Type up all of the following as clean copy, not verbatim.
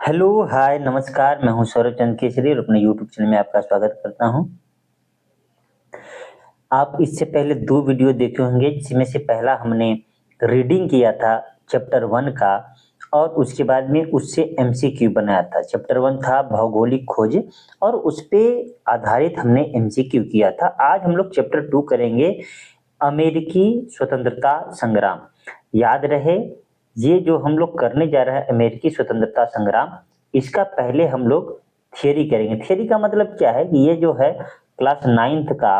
Hello, हाय, नमस्कार। मैं हूं सौरभ चंद्र केसरी और अपने यूट्यूब चैनल में आपका स्वागत करता हूं। आप इससे पहले दो वीडियो देखे होंगे, जिसमें से पहला हमने रीडिंग किया था चैप्टर 1 का, और उसके बाद में उससे एमसीक्यू बनाया था। चैप्टर 1 था भौगोलिक खोज, और उस पे आधारित हमने एमसीक्यू किया था। आज हम लोग चैप्टर 2 करेंगे, अमेरिकी स्वतंत्रता संग्राम। याद रहे, ये जो हम लोग करने जा रहे हैं अमेरिकी स्वतंत्रता संग्राम, इसका पहले हम लोग थियरी करेंगे। थियरी का मतलब क्या है कि ये जो है क्लास 9th का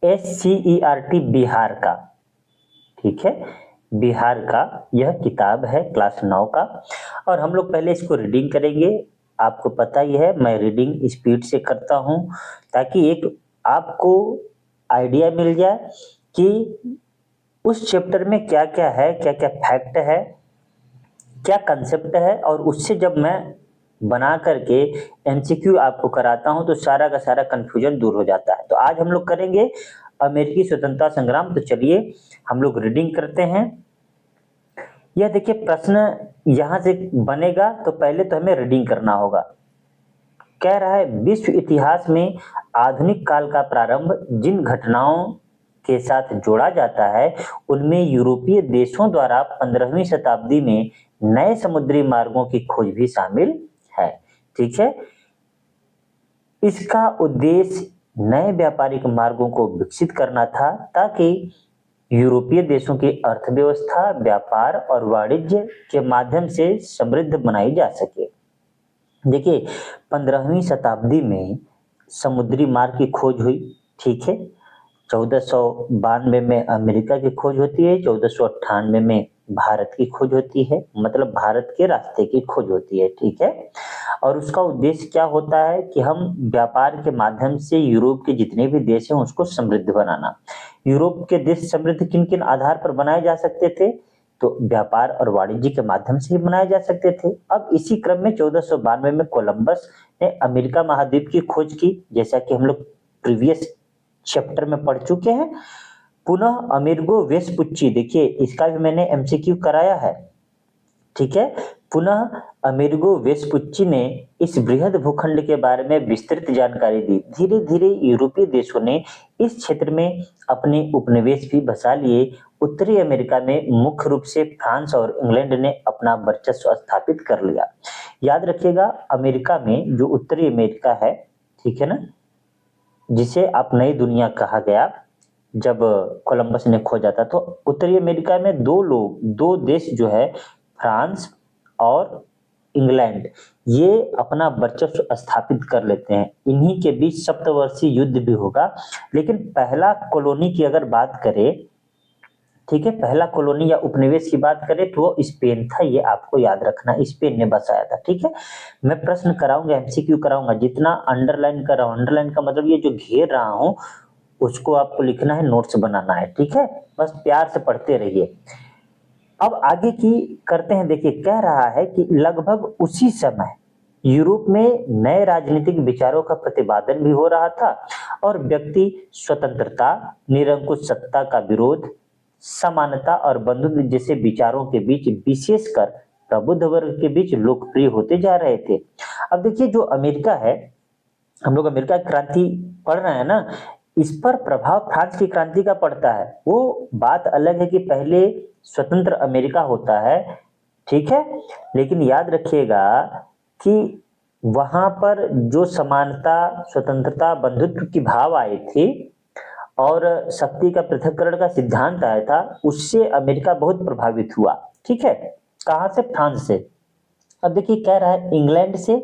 SCERT बिहार का, ठीक है, बिहार का यह किताब है क्लास 9 का। और हम लोग पहले इसको रीडिंग करेंगे। आपको पता ही है, मैं रीडिंग स्पीड से करता हूँ ताकि एक आपको आइडिया मिल जाए कि उस चैप्टर में क्या क्या है, क्या क्या फैक्ट है, क्या कंसेप्ट है, और उससे जब मैं बना करके एमसीक्यू आपको कराता हूं तो सारा का सारा कंफ्यूजन दूर हो जाता है। तो आज हम लोग करेंगे अमेरिकी स्वतंत्रता संग्राम। तो चलिए हम लोग रीडिंग करते हैं। यह देखिए, प्रश्न यहां से बनेगा तो पहले तो हमें रीडिंग करना होगा। कह रहा है, विश्व इतिहास में आधुनिक काल का प्रारंभ जिन घटनाओं के साथ जोड़ा जाता है, उनमें यूरोपीय देशों द्वारा 15वीं शताब्दी में नए समुद्री मार्गों की खोज भी शामिल है। ठीक है, इसका उद्देश्य नए व्यापारिक मार्गों को विकसित करना था ताकि यूरोपीय देशों की अर्थव्यवस्था व्यापार और वाणिज्य के माध्यम से समृद्ध बनाई जा सके। देखिए, 15वीं शताब्दी में समुद्री मार्ग की खोज हुई। ठीक है, 1492 में अमेरिका की खोज होती है, 1498 में भारत की खोज होती है, मतलब भारत के रास्ते की खोज होती है। ठीक है, और उसका उद्देश्य क्या होता है कि हम व्यापार के माध्यम से यूरोप के जितने भी देश हैं उसको समृद्ध बनाना। यूरोप के देश समृद्ध किन किन आधार पर बनाए जा सकते थे? तो व्यापार और वाणिज्य के माध्यम से ही बनाए जा सकते थे। अब इसी क्रम में 1492 में कोलंबस ने अमेरिका महाद्वीप की खोज की, जैसा कि हम लोग प्रीवियस चैप्टर में पढ़ चुके हैं। पुनः अमेरिगो वेस्पुच्ची, देखिए इसका भी मैंने एमसीक्यू कराया है। ठीक है, पुनः अमेरिगो वेस्पुच्ची ने इस बृहद भूखंड के बारे में विस्तृत जानकारी दी। धीरे धीरे यूरोपीय देशों ने इस क्षेत्र में अपने उपनिवेश भी बसा लिए। उत्तरी अमेरिका में मुख्य रूप से फ्रांस और इंग्लैंड ने अपना वर्चस्व स्थापित कर लिया। याद रखिएगा, अमेरिका में जो उत्तरी अमेरिका है, ठीक है ना, जिसे आप नई दुनिया कहा गया जब कोलंबस ने खोजा था, तो उत्तरी अमेरिका में दो देश जो है, फ्रांस और इंग्लैंड, ये अपना वर्चस्व स्थापित कर लेते हैं। इन्हीं के बीच सप्तवर्षीय युद्ध भी होगा। लेकिन पहला कॉलोनी की अगर बात करें, ठीक है, पहला कॉलोनी या उपनिवेश की बात करें तो वो स्पेन था। ये आपको याद रखना, स्पेन ने बसाया था। ठीक है, मैं प्रश्न कराऊंगा, एमसीक्यू कराऊंगा। जितना अंडरलाइन कर रहा हूं, अंडरलाइन का मतलब ये जो घेर रहा हूं उसको आपको लिखना है, नोट्स बनाना है। ठीक है, बस प्यार से पढ़ते रहिए। अब आगे की करते हैं। देखिए, कह रहा है कि लगभग उसी समय यूरोप में नए राजनीतिक विचारों का प्रतिपादन भी हो रहा था और व्यक्ति स्वतंत्रता, निरंकुश सत्ता का विरोध, समानता और बंधुत्व जैसे विचारों के बीच, विशेषकर प्रबुद्ध वर्ग के बीच लोकप्रिय होते जा रहे थे। अब देखिए, जो अमेरिका है, हम लोग अमेरिका की क्रांति पढ़ रहे हैं ना, इस पर प्रभाव फ्रांस की क्रांति का पड़ता है। वो बात अलग है कि पहले स्वतंत्र अमेरिका होता है, ठीक है, लेकिन याद रखिएगा कि वहां पर जो समानता, स्वतंत्रता, बंधुत्व की भाव आई थी और शक्ति का पृथक्करण का सिद्धांत आया था, उससे अमेरिका बहुत प्रभावित हुआ। ठीक है, कहां से? फ्रांस से। अब देखिए, कह रहा है इंग्लैंड से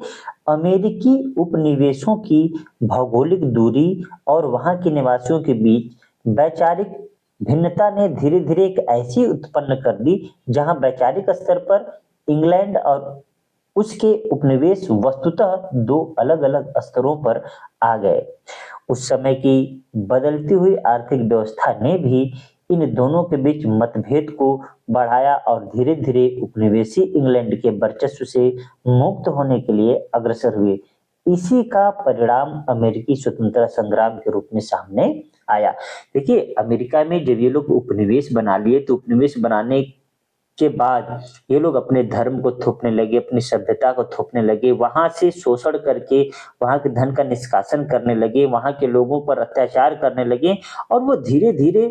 अमेरिकी उपनिवेशों की भौगोलिक दूरी और वहां के निवासियों के बीच वैचारिक भिन्नता ने धीरे धीरे एक ऐसी उत्पन्न कर दी जहां वैचारिक स्तर पर इंग्लैंड और उसके उपनिवेश वस्तुतः दो अलग अलग स्तरों पर आ गए। उस समय की बदलती हुई आर्थिक व्यवस्था ने भी इन दोनों के बीच मतभेद को बढ़ाया और धीरे धीरे उपनिवेशी इंग्लैंड के वर्चस्व से मुक्त होने के लिए अग्रसर हुए। इसी का परिणाम अमेरिकी स्वतंत्रता संग्राम के रूप में सामने आया। देखिए, अमेरिका में जब ये लोग उपनिवेश बना लिए तो उपनिवेश बनाने के बाद ये लोग अपने धर्म को थोपने लगे, अपनी सभ्यता को थोपने लगे, वहां से शोषण करके वहां के धन का निष्कासन करने लगे, वहां के लोगों पर अत्याचार करने लगे। और वो धीरे धीरे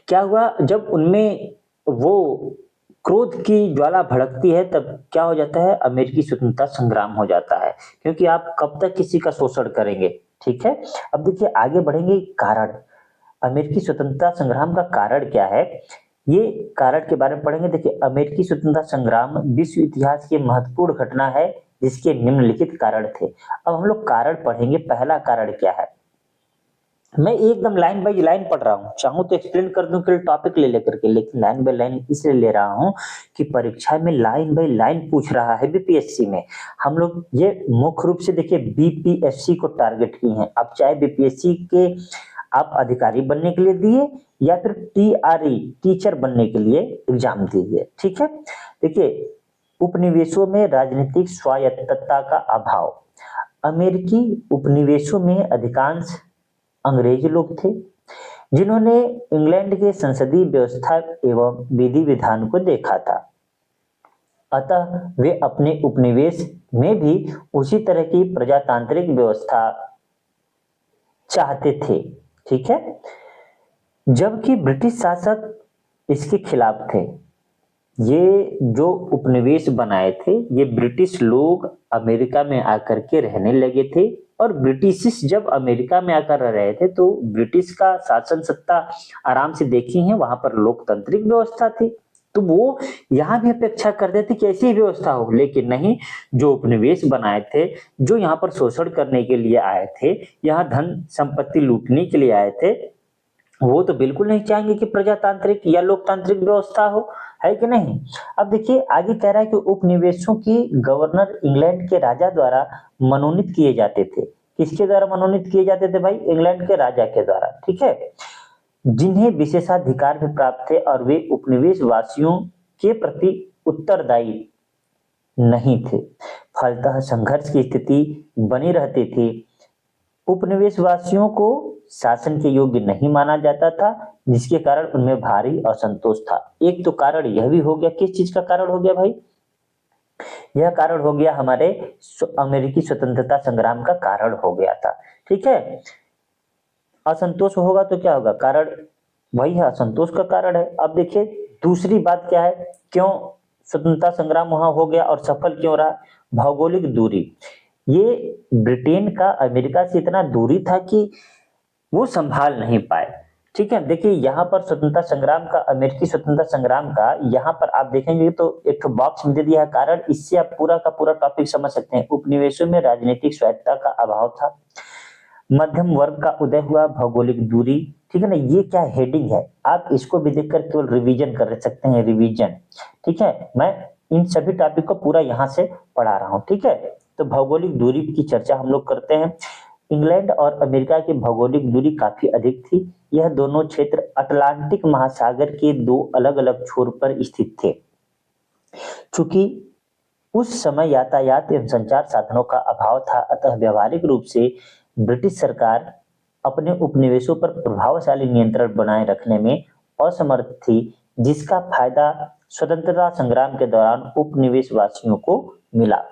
क्या हुआ, जब उनमें वो क्रोध की ज्वाला भड़कती है तब क्या हो जाता है, अमेरिकी स्वतंत्रता संग्राम हो जाता है। क्योंकि आप कब तक किसी का शोषण करेंगे। ठीक है, अब देखिए आगे बढ़ेंगे। कारण, अमेरिकी स्वतंत्रता संग्राम का कारण क्या है, ये कारण के बारे में पढ़ेंगे। देखिए, अमेरिकी स्वतंत्रता संग्राम विश्व इतिहास की महत्वपूर्ण घटना है जिसके निम्नलिखित कारण थे। अब हम लोग कारण पढ़ेंगे। पहला कारण क्या है, मैं एकदम लाइन बाय लाइन पढ़ रहा हूँ, चाहूँ तो एक्सप्लेन कर दूं फिर टॉपिक ले लेकर के, लेकिन लाइन बाय लाइन इसलिए ले रहा हूँ कि परीक्षा में लाइन बाय लाइन पूछ रहा है बीपीएससी में। हम लोग ये मुख्य रूप से देखिए बीपीएससी को टारगेट किए हैं। अब चाहे बीपीएससी के आप अधिकारी बनने के लिए दिए या फिर टीआरई टीचर बनने के लिए एग्जाम दीजिए। ठीक है, देखिए उपनिवेशों में राजनीतिक स्वायत्तता का अभाव। अमेरिकी उपनिवेशों में अधिकांश अंग्रेज लोग थे जिन्होंने इंग्लैंड के संसदीय व्यवस्था एवं विधि विधान को देखा था। अतः वे अपने उपनिवेश में भी उसी तरह की प्रजातांत्रिक व्यवस्था चाहते थे। ठीक है, जबकि ब्रिटिश शासक इसके खिलाफ थे। ये जो उपनिवेश बनाए थे ये ब्रिटिश लोग अमेरिका में आकर के रहने लगे थे, और ब्रिटिश जब अमेरिका में आकर रह रहे थे तो ब्रिटिश का शासन सत्ता आराम से देखी है, वहां पर लोकतांत्रिक व्यवस्था थी। तो वो यहाँ भी अपेक्षा करते थे कि ऐसी व्यवस्था हो, लेकिन नहीं, जो उपनिवेश बनाए थे, जो यहाँ पर शोषण करने के लिए आए थे, यहाँ धन संपत्ति लूटने के लिए आए थे, वो तो बिल्कुल नहीं चाहेंगे कि प्रजातांत्रिक या लोकतांत्रिक व्यवस्था हो, है कि नहीं। अब देखिए आगे कह रहा है कि उपनिवेशों की गवर्नर इंग्लैंड के राजा द्वारा मनोनीत किए जाते थे। किसके द्वारा मनोनीत किए जाते थे भाई, इंग्लैंड के राजा के द्वारा। ठीक है, जिन्हें विशेषाधिकार भी प्राप्त थे और वे उपनिवेश वासियों के प्रति उत्तरदायी नहीं थे। फलतः संघर्ष की स्थिति बनी रहती थी। उपनिवेशवासियों को शासन के योग्य नहीं माना जाता था, जिसके कारण उनमें भारी असंतोष था। एक तो कारण यह भी हो गया, किस चीज का कारण हो गया भाई, यह कारण हो गया हमारे अमेरिकी स्वतंत्रता संग्राम का कारण हो गया था। ठीक है, असंतोष होगा तो क्या होगा, कारण वही है, असंतोष का कारण है। अब देखिए दूसरी बात क्या है, क्यों स्वतंत्रता संग्राम वहां हो गया और सफल क्यों रहा, भौगोलिक दूरी। ये ब्रिटेन का अमेरिका से इतना दूरी था कि वो संभाल नहीं पाए। ठीक है, देखिए यहाँ पर स्वतंत्रता संग्राम का, अमेरिकी स्वतंत्रता संग्राम का यहाँ पर आप देखेंगे तो एक तो बॉक्स में दे दिया है कारण, इससे आप पूरा का पूरा टॉपिक समझ सकते हैं। उपनिवेशों में राजनीतिक स्वायत्तता का अभाव था, मध्यम वर्ग का उदय हुआ, भौगोलिक दूरी। ठीक है ना, ये क्या हेडिंग है, आप इसको भी देखकर केवल रिवीजन कर सकते हैं, रिवीजन। ठीक है, मैं इन सभी टॉपिक को पूरा यहाँ से पढ़ा रहा हूँ। ठीक है, तो भौगोलिक दूरी की चर्चा हम लोग करते हैं। इंग्लैंड और अमेरिका की भौगोलिक दूरी काफी अधिक थी। यह दोनों क्षेत्र अटलांटिक महासागर के दो अलग अलग छोर पर स्थित थे। चूंकि उस समय यातायात एवं संचार साधनों का अभाव था, अतः व्यावहारिक रूप से ब्रिटिश सरकार अपने उपनिवेशों पर प्रभावशाली नियंत्रण बनाए रखने में असमर्थ थी, जिसका फायदा स्वतंत्रता संग्राम के दौरान उपनिवेश वासियों को मिला।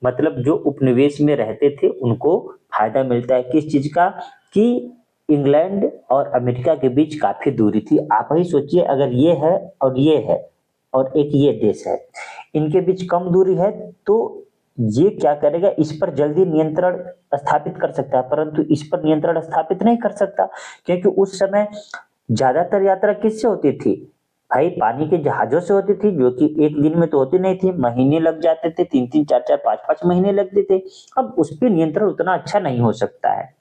मतलब जो उपनिवेश में रहते थे उनको फायदा मिलता है किस चीज का, कि इंग्लैंड और अमेरिका के बीच काफी दूरी थी। आप ही सोचिए, अगर ये है और एक ये देश है, इनके बीच कम दूरी है तो ये क्या करेगा, इस पर जल्दी नियंत्रण स्थापित कर सकता है, परंतु इस पर नियंत्रण स्थापित नहीं कर सकता, क्योंकि उस समय ज्यादातर यात्रा किससे होती थी भाई, पानी के जहाजों से होती थी, जो कि एक दिन में तो होती नहीं थी, महीने लग जाते थे, 3-3, 4-4, 5-5 महीने लगते थे। अब उस पर नियंत्रण उतना अच्छा नहीं हो सकता है।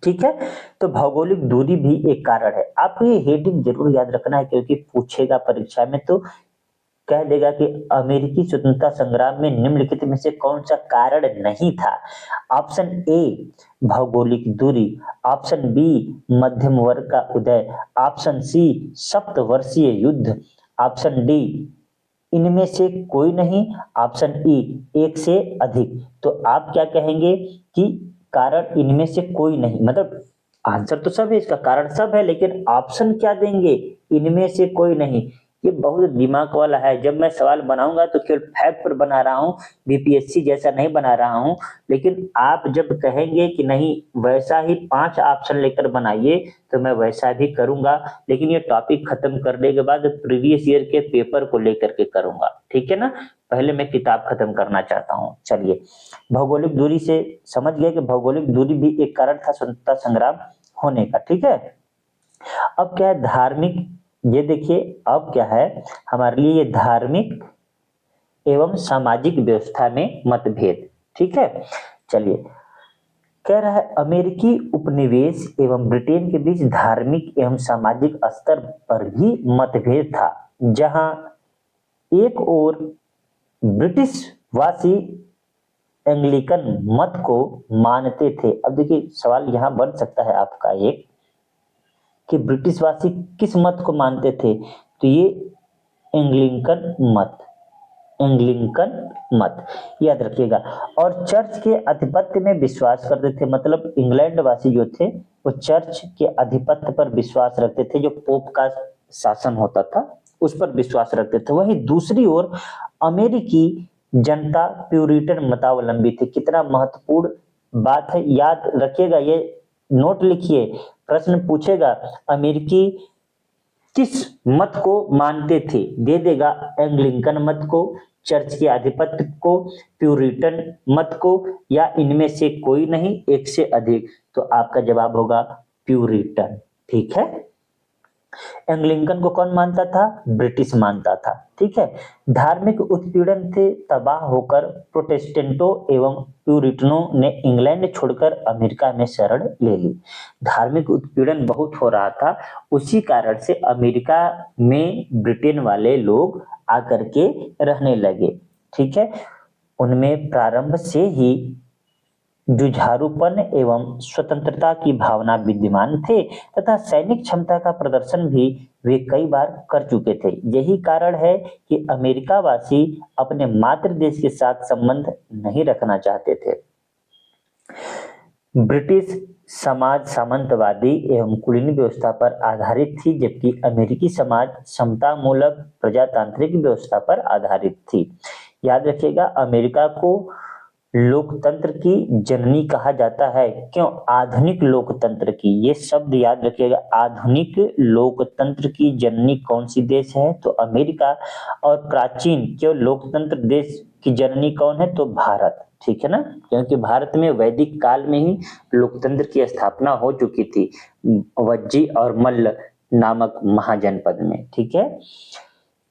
ठीक है, तो भौगोलिक दूरी भी एक कारण है। आपको ये हेडिंग जरूर याद रखना है, क्योंकि पूछेगा परीक्षा में तो कह देगा कि अमेरिकी स्वतंत्रता संग्राम में निम्नलिखित में से कौन सा कारण नहीं था। ऑप्शन ए भौगोलिक दूरी, ऑप्शन बी मध्यम वर्ग का उदय, ऑप्शन सी सप्तवर्षीय युद्ध, ऑप्शन डी इनमें से कोई नहीं, ऑप्शन ई एक से अधिक। तो आप क्या कहेंगे कि कारण इनमें से कोई नहीं, मतलब आंसर तो सब है, इसका कारण सब है, लेकिन ऑप्शन क्या देंगे, इनमें से कोई नहीं। ये बहुत दिमाग वाला है। जब मैं सवाल बनाऊंगा तो केवल फैक्ट पर बना रहा हूँ, बीपीएससी जैसा नहीं बना रहा हूँ। लेकिन आप जब कहेंगे कि नहीं वैसा ही 5 ऑप्शन लेकर बनाइए तो मैं वैसा भी करूंगा, लेकिन ये टॉपिक खत्म करने के बाद प्रीवियस ईयर के पेपर को लेकर के करूंगा, ठीक है ना। पहले मैं किताब खत्म करना चाहता हूँ। चलिए, भौगोलिक दूरी से समझ गए कि भौगोलिक दूरी भी एक कारण था स्वतंत्रता संग्राम होने का, ठीक है। अब क्या है धार्मिक, ये देखिए अब क्या है हमारे लिए ये धार्मिक एवं सामाजिक व्यवस्था में मतभेद, ठीक है। चलिए, कह रहा है अमेरिकी उपनिवेश एवं ब्रिटेन के बीच धार्मिक एवं सामाजिक स्तर पर भी मतभेद था, जहां एक ओर ब्रिटिश वासी एंग्लिकन मत को मानते थे। अब देखिए सवाल यहां बन सकता है आपका एक कि ब्रिटिश वासी किस मत को मानते थे, तो ये एंग्लिकन मत, एंग्लिकन मत याद रखिएगा। और चर्च के आधिपत्य में विश्वास करते थे, मतलब इंग्लैंड वासी जो थे वो चर्च के आधिपत्य पर विश्वास रखते थे, जो पोप का शासन होता था उस पर विश्वास रखते थे। वहीं दूसरी ओर अमेरिकी जनता प्यूरिटन मतावलंबी थी। कितना महत्वपूर्ण बात है, याद रखिएगा, ये नोट लिखिए, प्रश्न पूछेगा अमेरिकी किस मत को मानते थे, दे देगा एंग्लिकन मत को, चर्च के आधिपत्य को, प्यूरिटन मत को, या इनमें से कोई नहीं, एक से अधिक। तो आपका जवाब होगा प्यूरिटन, ठीक है। एंग्लिकन को कौन मानता था, ब्रिटिश मानता था, ठीक है। धार्मिक उत्पीड़न से तबाह होकर प्रोटेस्टेंटों एवं प्यूरिटनों ने इंग्लैंड छोड़कर अमेरिका में शरण ले ली। धार्मिक उत्पीड़न बहुत हो रहा था, उसी कारण से अमेरिका में ब्रिटेन वाले लोग आकर के रहने लगे, ठीक है। उनमें प्रारंभ से ही जुझारूपन एवं स्वतंत्रता की भावना विद्यमान थे तथा सैनिक क्षमता का प्रदर्शन भी वे कई बार कर चुके थे। यही कारण है कि अमेरिकावासी अपने मातृ देश के साथ संबंध नहीं रखना चाहते थे। ब्रिटिश समाज सामंतवादी एवं कुलीन व्यवस्था पर आधारित थी, जबकि अमेरिकी समाज समतामूलक प्रजातांत्रिक व्यवस्था पर आधारित थी। याद रखिएगा, अमेरिका को लोकतंत्र की जननी कहा जाता है। क्यों? आधुनिक लोकतंत्र की, ये शब्द याद रखिएगा, आधुनिक लोकतंत्र की जननी कौन सी देश है, तो अमेरिका। और प्राचीन क्यों लोकतंत्र देश की जननी कौन है, तो भारत, ठीक है ना, क्योंकि भारत में वैदिक काल में ही लोकतंत्र की स्थापना हो चुकी थी, वज्जी और मल्ल नामक महाजनपद में, ठीक है।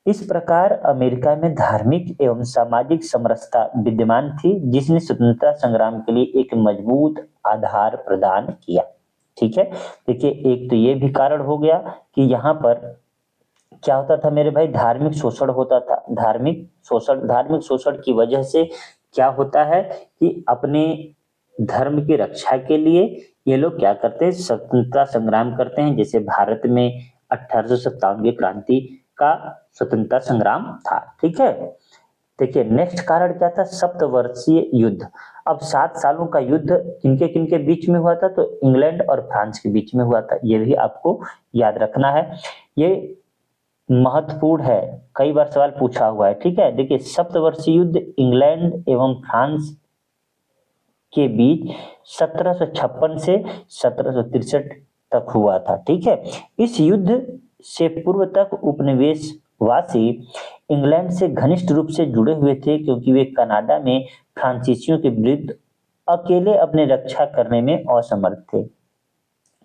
इस प्रकार अमेरिका में धार्मिक एवं सामाजिक समरसता विद्यमान थी, जिसने स्वतंत्रता संग्राम के लिए एक मजबूत आधार प्रदान किया, ठीक है। देखिए, एक तो ये भी कारण हो गया कि यहाँ पर क्या होता था मेरे भाई, धार्मिक शोषण होता था। धार्मिक शोषण की वजह से क्या होता है कि अपने धर्म की रक्षा के लिए ये लोग क्या करते हैं, स्वतंत्रता संग्राम करते हैं। जैसे भारत में 1857 की क्रांति का स्वतंत्रता संग्राम था, ठीक है। देखिए नेक्स्ट कारण क्या था, सप्तवर्षीय युद्ध। अब 7 सालों का युद्ध किनके किनके बीच में हुआ था, तो इंग्लैंड और फ्रांस के बीच में हुआ था। ये भी आपको याद रखना है, ये महत्वपूर्ण है, कई बार सवाल पूछा हुआ है, ठीक है। देखिए सप्तवर्षीय युद्ध इंग्लैंड एवं फ्रांस के बीच 1756 से 1763 तक हुआ था, ठीक है। इस युद्ध से पूर्व तक उपनिवेशवासी इंग्लैंड से घनिष्ठ रूप से जुड़े हुए थे, क्योंकि वे कनाडा में फ्रांसीसियों के विरुद्ध अकेले अपने रक्षा करने में असमर्थ थे।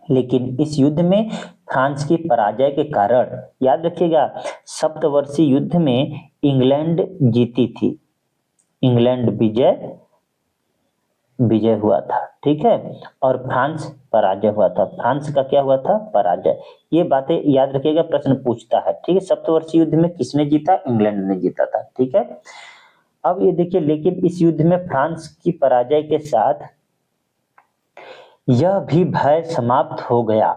लेकिन इस युद्ध में फ्रांस की पराजय के कारण, याद रखिएगा, सप्तवर्षीय युद्ध में इंग्लैंड जीती थी, इंग्लैंड विजय हुआ था, ठीक है, और फ्रांस पराजय हुआ था। फ्रांस का क्या हुआ था, पराजय। ये बातें याद रखिएगा, प्रश्न पूछता है, ठीक है। सप्तवर्षीय युद्ध में किसने जीता, इंग्लैंड ने जीता था, ठीक है। अब ये देखिए, लेकिन इस युद्ध में फ्रांस की पराजय के साथ यह भी भय समाप्त हो गया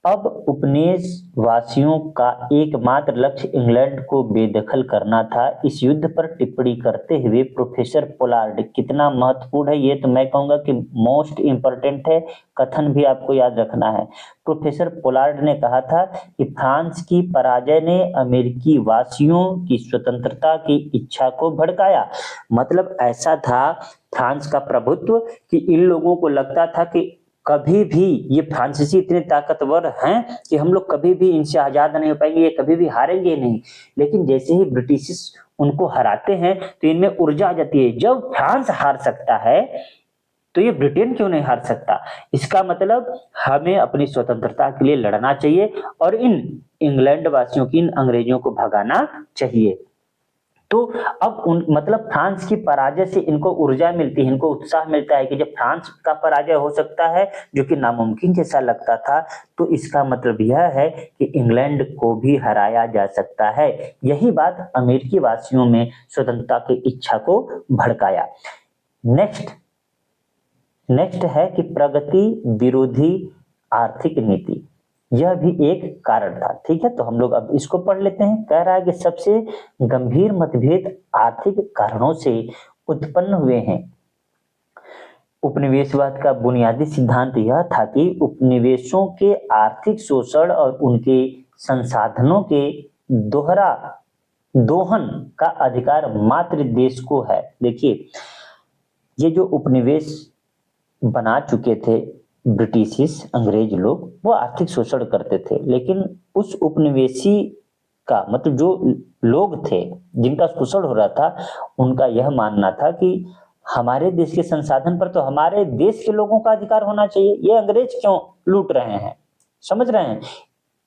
अब उपनिवेश वासियों का एकमात्र लक्ष्य इंग्लैंड को बेदखल करना था। इस युद्ध पर टिप्पणी करते हुए प्रोफेसर पोलार्ड, कितना महत्वपूर्ण है ये तो मैं कहूंगा कि मोस्ट इंपॉर्टेंट है, कथन भी आपको याद रखना है। प्रोफेसर पोलार्ड ने कहा था कि फ्रांस की पराजय ने अमेरिकी वासियों की स्वतंत्रता की इच्छा को भड़काया। मतलब ऐसा था फ्रांस का प्रभुत्व कि इन लोगों को लगता था कि कभी भी ये फ्रांसीसी इतने ताकतवर हैं कि हम लोग कभी भी इनसे आजाद नहीं हो पाएंगे, ये कभी भी हारेंगे नहीं। लेकिन जैसे ही ब्रिटिश उनको हराते हैं तो इनमें ऊर्जा आ जाती है, जब फ्रांस हार सकता है तो ये ब्रिटेन क्यों नहीं हार सकता। इसका मतलब हमें अपनी स्वतंत्रता के लिए लड़ना चाहिए और इन इंग्लैंड वासियों की, इन अंग्रेजों को भगाना चाहिए। तो अब उन मतलब फ्रांस की पराजय से इनको ऊर्जा मिलती है, इनको उत्साह मिलता है कि जब फ्रांस का पराजय हो सकता है जो कि नामुमकिन जैसा लगता था, तो इसका मतलब यह है कि इंग्लैंड को भी हराया जा सकता है। यही बात अमेरिकी वासियों में स्वतंत्रता की इच्छा को भड़काया। नेक्स्ट नेक्स्ट है कि प्रगति विरोधी आर्थिक नीति, यह भी एक कारण था। ठीक है, तो हम लोग अब इसको पढ़ लेते हैं। कह रहा है कि सबसे गंभीर मतभेद आर्थिक कारणों से उत्पन्न हुए हैं। उपनिवेशवाद का बुनियादी सिद्धांत यह था कि उपनिवेशों के आर्थिक शोषण और उनके संसाधनों के दोहरा दोहन का अधिकार मात्र देश को है। देखिए, ये जो उपनिवेश बना चुके थे ब्रिटिश अंग्रेज लोग, वो आर्थिक शोषण करते थे, लेकिन उस उपनिवेशी का मतलब जो लोग थे जिनका शोषण हो रहा था, उनका यह मानना था कि हमारे देश के संसाधन पर तो हमारे देश के लोगों का अधिकार होना चाहिए, ये अंग्रेज क्यों लूट रहे हैं। समझ रहे हैं।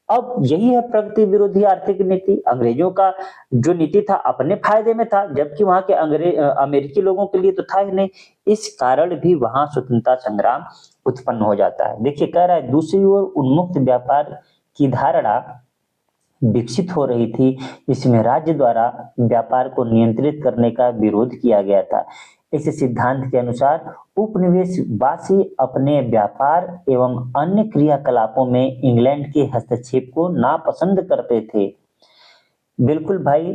अब यही है प्रगति विरोधी आर्थिक नीति। अंग्रेजों का जो नीति था अपने फायदे में था, जबकि वहां के अमेरिकी लोगों के लिए तो था ही नहीं। इस कारण भी वहां स्वतंत्रता संग्राम उत्पन्न हो जाता है। देखिए, कह रहा है दूसरी ओर उन्मुक्त व्यापार की धारणा विकसित हो रही थी, इसमें राज्य द्वारा व्यापार को नियंत्रित करने का विरोध किया गया था। इस सिद्धांत के अनुसार उपनिवेशवासी अपने व्यापार एवं अन्य क्रियाकलापों में इंग्लैंड के हस्तक्षेप को नापसंद करते थे। बिल्कुल भाई,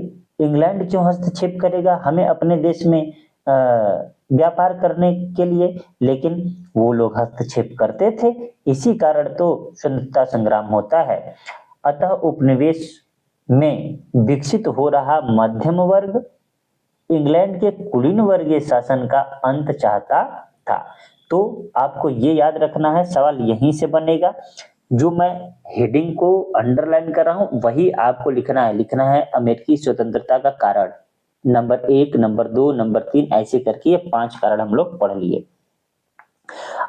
इंग्लैंड क्यों हस्तक्षेप करेगा हमें अपने देश में व्यापार करने के लिए, लेकिन वो लोग हस्तक्षेप करते थे। इसी कारण तो स्वतंत्रता संग्राम होता है। अतः उपनिवेश में विकसित हो रहा मध्यम वर्ग इंग्लैंड के कुलीन वर्गीय शासन का अंत चाहता था। तो आपको ये याद रखना है, सवाल यहीं से बनेगा। जो मैं हेडिंग को अंडरलाइन कर रहा हूं वही आपको लिखना है अमेरिकी स्वतंत्रता का कारण, नंबर 1, नंबर 2, नंबर 3, ऐसे करके ये 5 कारण हम लोग पढ़ लिए।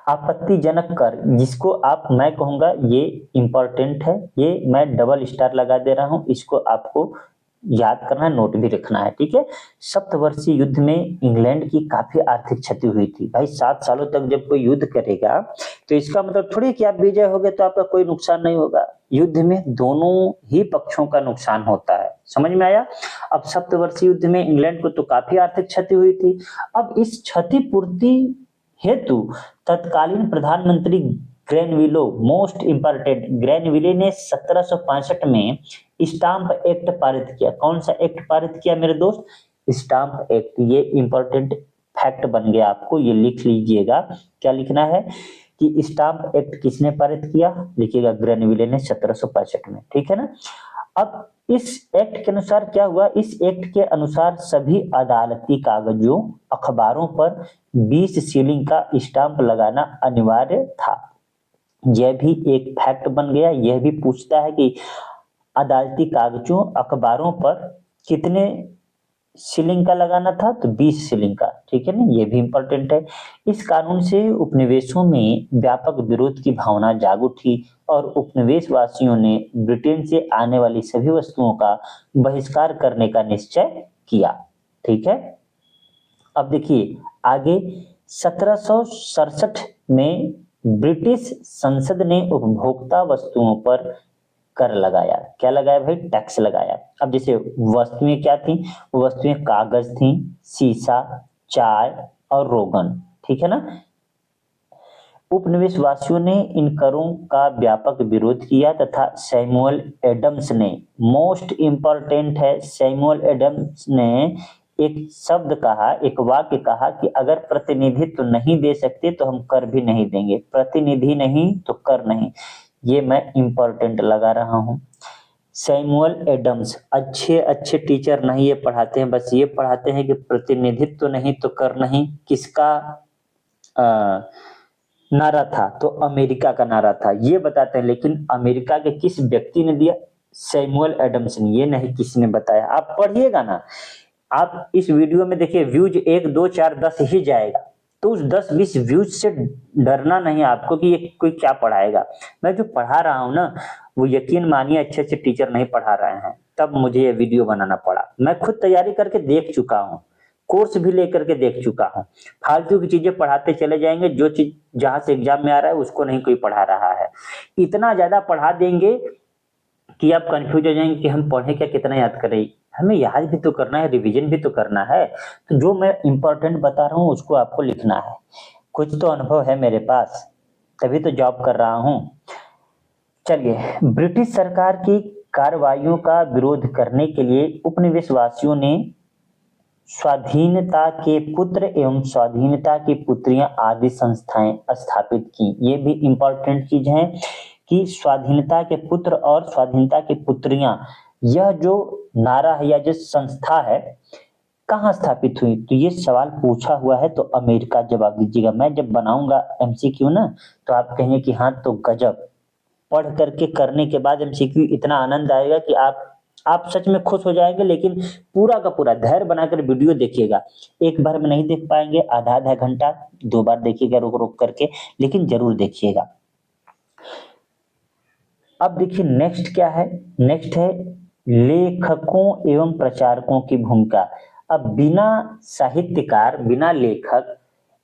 आपत्तिजनक कर, जिसको मैं कहूंगा ये इंपॉर्टेंट है, ये मैं डबल स्टार लगा दे रहा हूं, इसको आपको याद करना है, नोट भी रखना है। ठीक है। सप्तवर्षीय युद्ध में इंग्लैंड की काफी आर्थिक क्षति हुई थी। भाई 7 सालों तक जब कोई युद्ध करेगा तो इसका मतलब थोड़ी कि आप विजय हो गए तो आपका कोई नुकसान नहीं होगा। युद्ध में दोनों ही पक्षों का नुकसान होता है। समझ में आया। अब सप्तवर्षीय युद्ध में इंग्लैंड को तो काफी आर्थिक क्षति हुई थी। अब इस क्षतिपूर्ति हेतु तत्कालीन प्रधानमंत्री ग्रेनविलो, मोस्ट इंपॉर्टेंट, ग्रेनविले ने 1765 में स्टाम्प एक्ट पारित किया। कौन सा एक्ट पारित किया मेरे दोस्त? Stamp act. ये इंपॉर्टेंट फैक्ट बन गया, आपको ये लिख लीजिएगा। क्या लिखना है कि स्टाम्प एक्ट किसने पारित किया? लिखिएगा ग्रेनविले ने 1765 में। ठीक है ना। अब इस एक्ट के अनुसार क्या हुआ? इस एक्ट के अनुसार सभी अदालती कागजों, अखबारों पर 20 शिलिंग का स्टाम्प लगाना अनिवार्य था। यह भी एक फैक्ट बन गया। यह भी पूछता है कि अदालती कागजों, अखबारों पर कितने शिलिंग का लगाना था? तो 20 शिलिंग का। ठीक है ना, ये भी इंपॉर्टेंट है। इस कानून से उपनिवेशों में व्यापक विरोध की भावना जाग उठी और उपनिवेशवासियों ने ब्रिटेन से आने वाली सभी वस्तुओं का बहिष्कार करने का निश्चय किया। ठीक है। अब देखिए आगे, 1767 में ब्रिटिश संसद ने उपभोक्ता वस्तुओं पर कर लगाया। क्या लगाया भाई? टैक्स लगाया। अब जैसे वस्तुएं क्या थी? वो वस्तुएं कागज थी, शीशा, चाय और रोगन। ठीक है ना। उपनिवेशवासियों ने इन करों का व्यापक विरोध किया तथा सैमुअल एडम्स ने, मोस्ट इंपॉर्टेंट है, सैमुअल एडम्स ने एक शब्द कहा, एक वाक्य कहा कि अगर प्रतिनिधित्व नहीं दे सकते तो हम कर भी नहीं देंगे, प्रतिनिधि नहीं तो कर नहीं। ये मैं इंपॉर्टेंट लगा रहा हूं। सैमुअल एडम्स अच्छे अच्छे टीचर नहीं ये पढ़ाते हैं, बस ये पढ़ाते हैं कि प्रतिनिधित्व नहीं तो कर नहीं। किसका नारा था? तो अमेरिका का नारा था, ये बताते हैं। लेकिन अमेरिका के किस व्यक्ति ने दिया? सैमुअल एडम्स ने। ये नहीं किसी ने बताया, आप पढ़िएगा ना। आप इस वीडियो में देखिए, व्यूज 1 2 4 10 ही जाएगा, तो उस 10-20 व्यूज से डरना नहीं आपको कि ये कोई क्या पढ़ाएगा। मैं जो पढ़ा रहा हूं ना, वो यकीन मानिए अच्छे अच्छे टीचर नहीं पढ़ा रहे हैं, तब मुझे ये वीडियो बनाना पड़ा। मैं खुद तैयारी करके देख चुका हूँ, कोर्स भी लेकर के देख चुका हूँ। फालतू की चीजें पढ़ाते चले जाएंगे, जो चीज जहां से एग्जाम में आ रहा है उसको नहीं कोई पढ़ा रहा है। इतना ज्यादा पढ़ा देंगे कि आप कंफ्यूज हो जाएंगे कि हम पढ़े क्या, कितना याद करें। हमें याद भी तो करना है, रिवीजन भी तो करना है। तो जो मैं इंपॉर्टेंट बता रहा हूँ उसको आपको लिखना है। कुछ तो अनुभव है मेरे पास, तभी तो जॉब कर रहा हूँ। चलिए, ब्रिटिश सरकार की कार्रवाइयों का विरोध करने के लिए उपनिवेशवासियों ने स्वाधीनता के पुत्र एवं स्वाधीनता की पुत्रियां आदि संस्थाएं स्थापित की। ये भी इंपॉर्टेंट चीज है कि स्वाधीनता के पुत्र और स्वाधीनता की पुत्रियां, यह जो नारा है या जो संस्था है, कहाँ स्थापित हुई? तो ये सवाल पूछा हुआ है, तो अमेरिका जवाब दीजिएगा। मैं जब बनाऊंगा एमसीक्यू ना, तो आप कहेंगे कि हाँ तो गजब, पढ़ करके करने के बाद एमसीक्यू इतना आनंद आएगा कि आप सच में खुश हो जाएंगे। लेकिन पूरा का पूरा धैर्य बनाकर वीडियो देखिएगा। एक बार में नहीं देख पाएंगे, आधा आधा घंटा 2 बार देखिएगा रुक रुक करके, लेकिन जरूर देखिएगा। अब देखिए नेक्स्ट क्या है? नेक्स्ट है लेखकों एवं प्रचारकों की भूमिका। अब बिना साहित्यकार, बिना लेखक,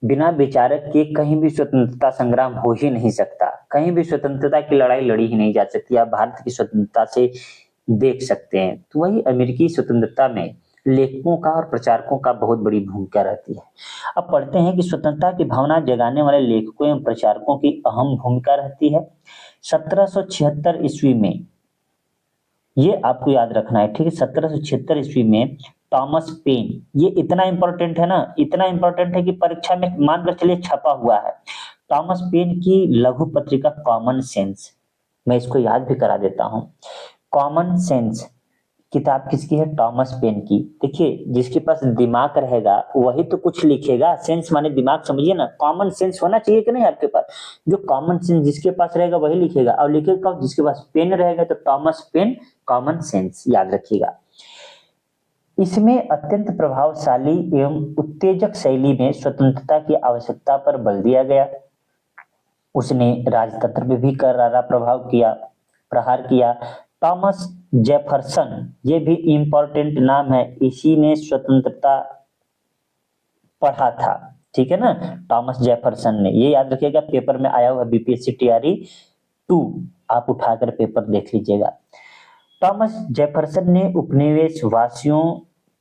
बिना विचारक के कहीं भी स्वतंत्रता संग्राम हो ही नहीं सकता। कहीं भी स्वतंत्रता की लड़ाई लड़ी ही नहीं जा सकती। आप भारत की स्वतंत्रता से देख सकते हैं। तो वही अमेरिकी स्वतंत्रता में लेखकों का और प्रचारकों का बहुत बड़ी भूमिका रहती है। अब पढ़ते हैं कि स्वतंत्रता की भावना जगाने वाले लेखकों एवं प्रचारकों की अहम भूमिका रहती है। 1776 ईस्वी में, ये आपको याद रखना है, ठीक है, 1776 ईस्वी में थॉमस पेन, ये इतना इंपॉर्टेंट है ना, इतना इंपॉर्टेंट है कि परीक्षा में मानकर चलिए छपा हुआ है। थॉमस पेन की लघु पत्रिका कॉमन सेंस, मैं इसको याद भी करा देता हूं। कॉमन सेंस किताब किसकी है? थॉमस पेन की। देखिए, जिसके पास दिमाग रहेगा वही तो कुछ लिखेगा। सेंस माने दिमाग, समझिए ना। कॉमन सेंस होना चाहिए कि नहीं आपके पास? जो कॉमन सेंस जिसके पास रहेगा वही लिखेगा, और लिखेगा जिसके पास पेन रहेगा। तो थॉमस पेन, कॉमन सेंस, याद रखिएगा। इसमें अत्यंत प्रभावशाली एवं उत्तेजक शैली में स्वतंत्रता की आवश्यकता पर बल दिया गया। उसने राजतंत्र पे भी करारा प्रहार किया। थॉमस जेफरसन, ये भी इंपॉर्टेंट नाम है, इसी ने स्वतंत्रता पढ़ा था, ठीक है ना। थॉमस जेफरसन ने, ये याद रखिएगा, पेपर में आया हुआ बीपीएससी टीआरई 2, आप उठाकर पेपर देख लीजिएगा। थॉमस जेफरसन ने उपनिवेशवासियों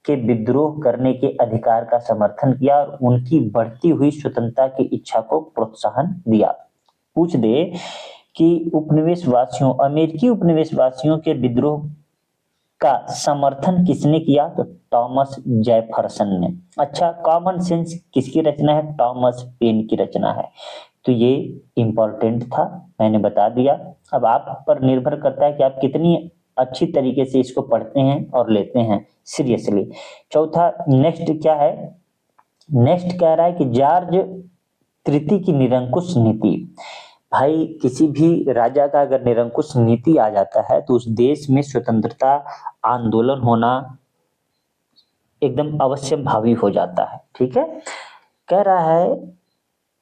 के विद्रोह करने के अधिकार का समर्थन किया और उनकी बढ़ती हुई स्वतंत्रता की इच्छा को प्रोत्साहन दिया। पूछ दे कि उपनिवेशवासियों, अमेरिकी उपनिवेशवासियों के विद्रोह का समर्थन किसने किया? तो थॉमस जेफरसन ने। अच्छा, कॉमन सेंस किसकी रचना है? थॉमस पेन की रचना है। तो ये इंपॉर्टेंट था, मैंने बता दिया। अब आप पर निर्भर करता है कि आप कितनी अच्छी तरीके से इसको पढ़ते हैं और लेते हैं सीरियसली। चौथा, नेक्स्ट क्या है? नेक्स्ट कह रहा है कि जॉर्ज तृतीय की निरंकुश नीति। भाई, किसी भी राजा का अगर निरंकुश नीति आ जाता है तो उस देश में स्वतंत्रता आंदोलन होना एकदम अवश्य भावी हो जाता है, ठीक है। कह रहा है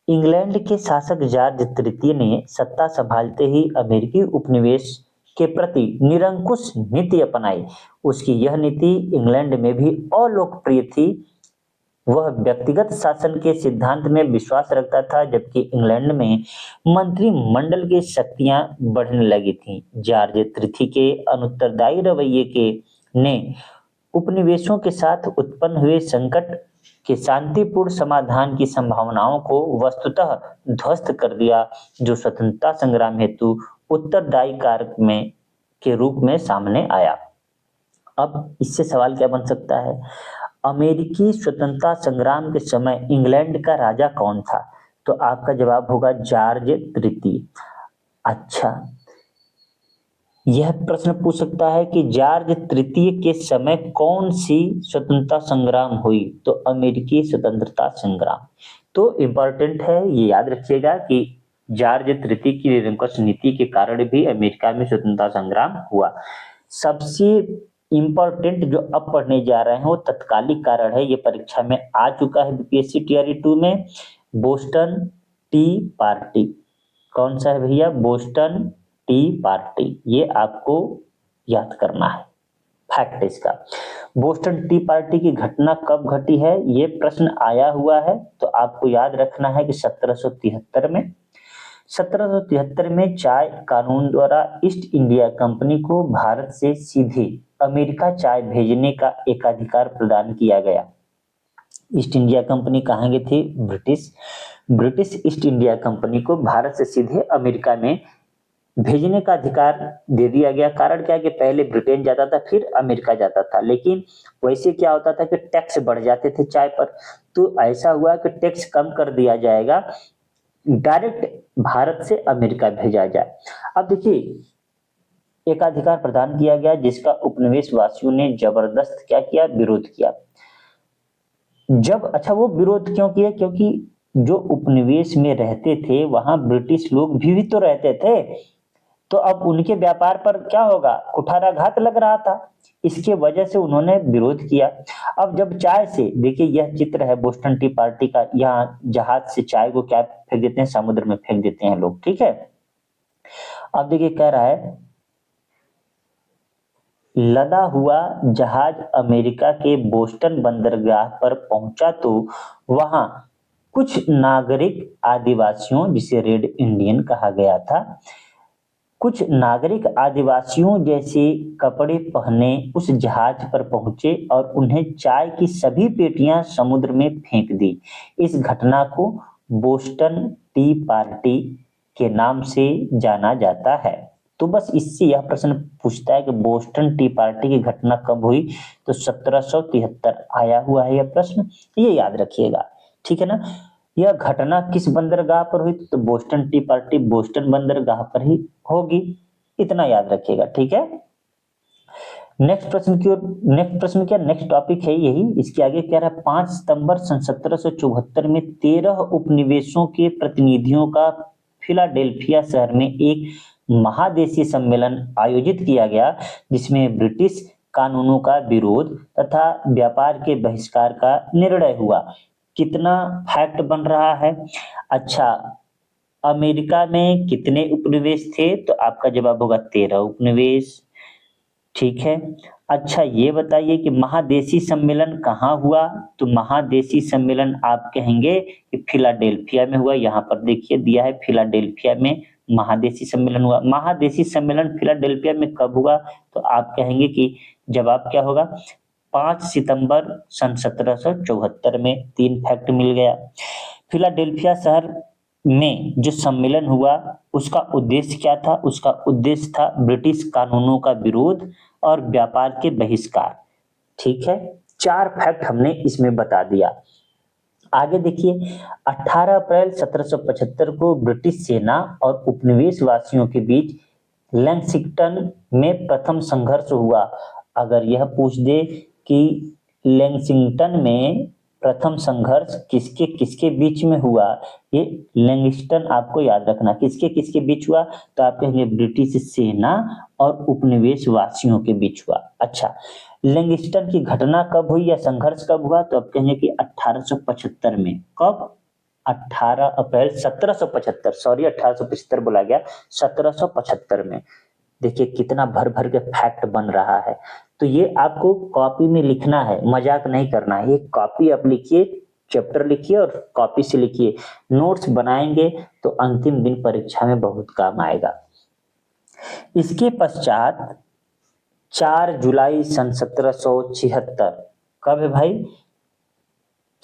इंग्लैंड के शासक जॉर्ज तृतीय ने सत्ता संभालते ही अमेरिकी उपनिवेश के प्रति निरंकुश नीति अपनाई। उसकी यह नीति इंग्लैंड में भी अलोकप्रिय थी। वह व्यक्तिगत शासन के सिद्धांत में विश्वास रखता था, जबकि इंग्लैंड में मंत्रिमंडल की शक्तियां बढ़ने लगी थीं। जॉर्ज तृतीय के अनुत्तरदायी रवैये के ने उपनिवेशों के साथ उत्पन्न हुए संकट कि शांतिपूर्ण समाधान की संभावनाओं को वस्तुतः ध्वस्त कर दिया, जो स्वतंत्रता संग्राम हेतु उत्तरदायी कारक में के रूप में सामने आया। अब इससे सवाल क्या बन सकता है? अमेरिकी स्वतंत्रता संग्राम के समय इंग्लैंड का राजा कौन था? तो आपका जवाब होगा जॉर्ज तृतीय। अच्छा, यह प्रश्न पूछ सकता है कि जॉर्ज तृतीय के समय कौन सी स्वतंत्रता संग्राम हुई? तो अमेरिकी स्वतंत्रता संग्राम। तो इंपॉर्टेंट है, ये याद रखिएगा कि जॉर्ज तृतीय की निरंकुश नीति के कारण भी अमेरिका में स्वतंत्रता संग्राम हुआ। सबसे इंपॉर्टेंट जो अब पढ़ने जा रहे हैं वो तत्कालिक कारण है, ये परीक्षा में आ चुका है बीपीएससी टीआरई 2 में। Boston T party. कौन सा है भैया? Boston T party. ये आपको याद करना है, फैक्ट इसका। बोस्टन टी पार्टी की घटना कब घटी है, ये प्रश्न आया हुआ है, तो आपको याद रखना है कि 1773 में। 1773 में चाय कानून द्वारा ईस्ट इंडिया कंपनी को भारत से सीधे अमेरिका चाय भेजने का एकाधिकार प्रदान किया गया। ईस्ट इंडिया कंपनी कहाँ गई थी? ब्रिटिश ईस्ट इंडिया कंपनी को भारत से सीधे अमेरिका में भेजने का अधिकार दे दिया गया। कारण क्या है कि पहले ब्रिटेन जाता था, फिर अमेरिका जाता था, लेकिन वैसे क्या होता था कि टैक्स बढ़ जाते थे चाय पर। तो ऐसा हुआ कि टैक्स कम कर दिया जाएगा, डायरेक्ट भारत से अमेरिका भेजा जाए। अब देखिए, एकाधिकार प्रदान किया गया जिसका उपनिवेश वासियों ने जबरदस्त क्या किया? विरोध किया। अच्छा, वो विरोध क्यों किया? क्योंकि जो उपनिवेश में रहते थे वहां ब्रिटिश लोग भी तो रहते थे, तो अब उनके व्यापार पर क्या होगा? कुठाराघात लग रहा था, इसके वजह से उन्होंने विरोध किया। अब जब चाय से, देखिए यह चित्र है बोस्टन टी पार्टी का, यहाँ जहाज से चाय को क्या फेंक देते हैं? समुद्र में फेंक देते हैं लोग, ठीक है। अब देखिए कह रहा है, लदा हुआ जहाज अमेरिका के बोस्टन बंदरगाह पर पहुंचा तो वहां कुछ नागरिक आदिवासियों, जिसे रेड इंडियन कहा गया था, कुछ नागरिक आदिवासियों जैसे कपड़े पहने उस जहाज पर पहुंचे और उन्हें चाय की सभी पेटियां समुद्र में फेंक दी। इस घटना को बोस्टन टी पार्टी के नाम से जाना जाता है। तो बस इससे यह प्रश्न पूछता है कि बोस्टन टी पार्टी की घटना कब हुई? तो 1773 आया हुआ है यह प्रश्न, ये याद रखिएगा, ठीक है ना। यह घटना किस बंदरगाह पर हुई? तो बोस्टन टी पार्टी बोस्टन बंदरगाह पर ही होगी, इतना याद रखिएगा, ठीक है। नेक्स्ट प्रश्न की ओर, नेक्स्ट प्रश्न क्या, नेक्स्ट टॉपिक है यही। इसके आगे कह रहा है 5 सितंबर सन 1774 में 13 उपनिवेशों के प्रतिनिधियों का फिलाडेल्फिया शहर में एक महादेशीय सम्मेलन आयोजित किया गया, जिसमें ब्रिटिश कानूनों का विरोध तथा व्यापार के बहिष्कार का निर्णय हुआ। कितना फैक्ट बन रहा है? अच्छा, अमेरिका में कितने उपनिवेश थे? तो आपका जवाब होगा 13 उपनिवेश, ठीक है। अच्छा, ये बताइए कि महादेशी सम्मेलन कहाँ हुआ? तो महादेशी सम्मेलन आप कहेंगे कि फिलाडेल्फिया में हुआ। यहाँ पर देखिए दिया है, फिलाडेल्फिया में महादेशी सम्मेलन हुआ। महादेशी सम्मेलन फिलाडेल्फिया में कब हुआ? तो आप कहेंगे कि जवाब क्या होगा? 5 सितंबर सन 1774 में। 3 फैक्ट मिल गया। फिलाडेल्फिया शहर में जो सम्मेलन हुआ उसका उद्देश्य क्या था? उसका उद्देश्य था ब्रिटिश कानूनों का विरोध और व्यापार के बहिष्कार, ठीक है। 4 फैक्ट हमने इसमें बता दिया। आगे देखिए, 18 अप्रैल 1775 को ब्रिटिश सेना और उपनिवेश वासियों के बीच लेक्सिंगटन में प्रथम संघर्ष हुआ। अगर यह पूछ दे कि लेक्सिंगटन में प्रथम संघर्ष किसके किसके बीच में हुआ, ये लेक्सिंगटन आपको याद रखना, किसके किसके बीच हुआ? तो आप कहेंगे ब्रिटिश सेना और उपनिवेश वासियों के बीच हुआ। अच्छा, लेक्सिंगटन की घटना कब हुई या संघर्ष कब हुआ? तो आप कहेंगे कि 1875 में। कब? 18 अप्रैल 1775, सॉरी 1875 बोला गया, 1775 में। देखिए कितना भर भर के फैक्ट बन रहा है। तो ये आपको कॉपी में लिखना है, मजाक नहीं करना है। ये कॉपी आप लिखिए, चैप्टर लिखिए और कॉपी से लिखिए। नोट्स बनाएंगे तो अंतिम दिन परीक्षा में बहुत काम आएगा। इसके पश्चात 4 जुलाई सन 1776, कब है भाई?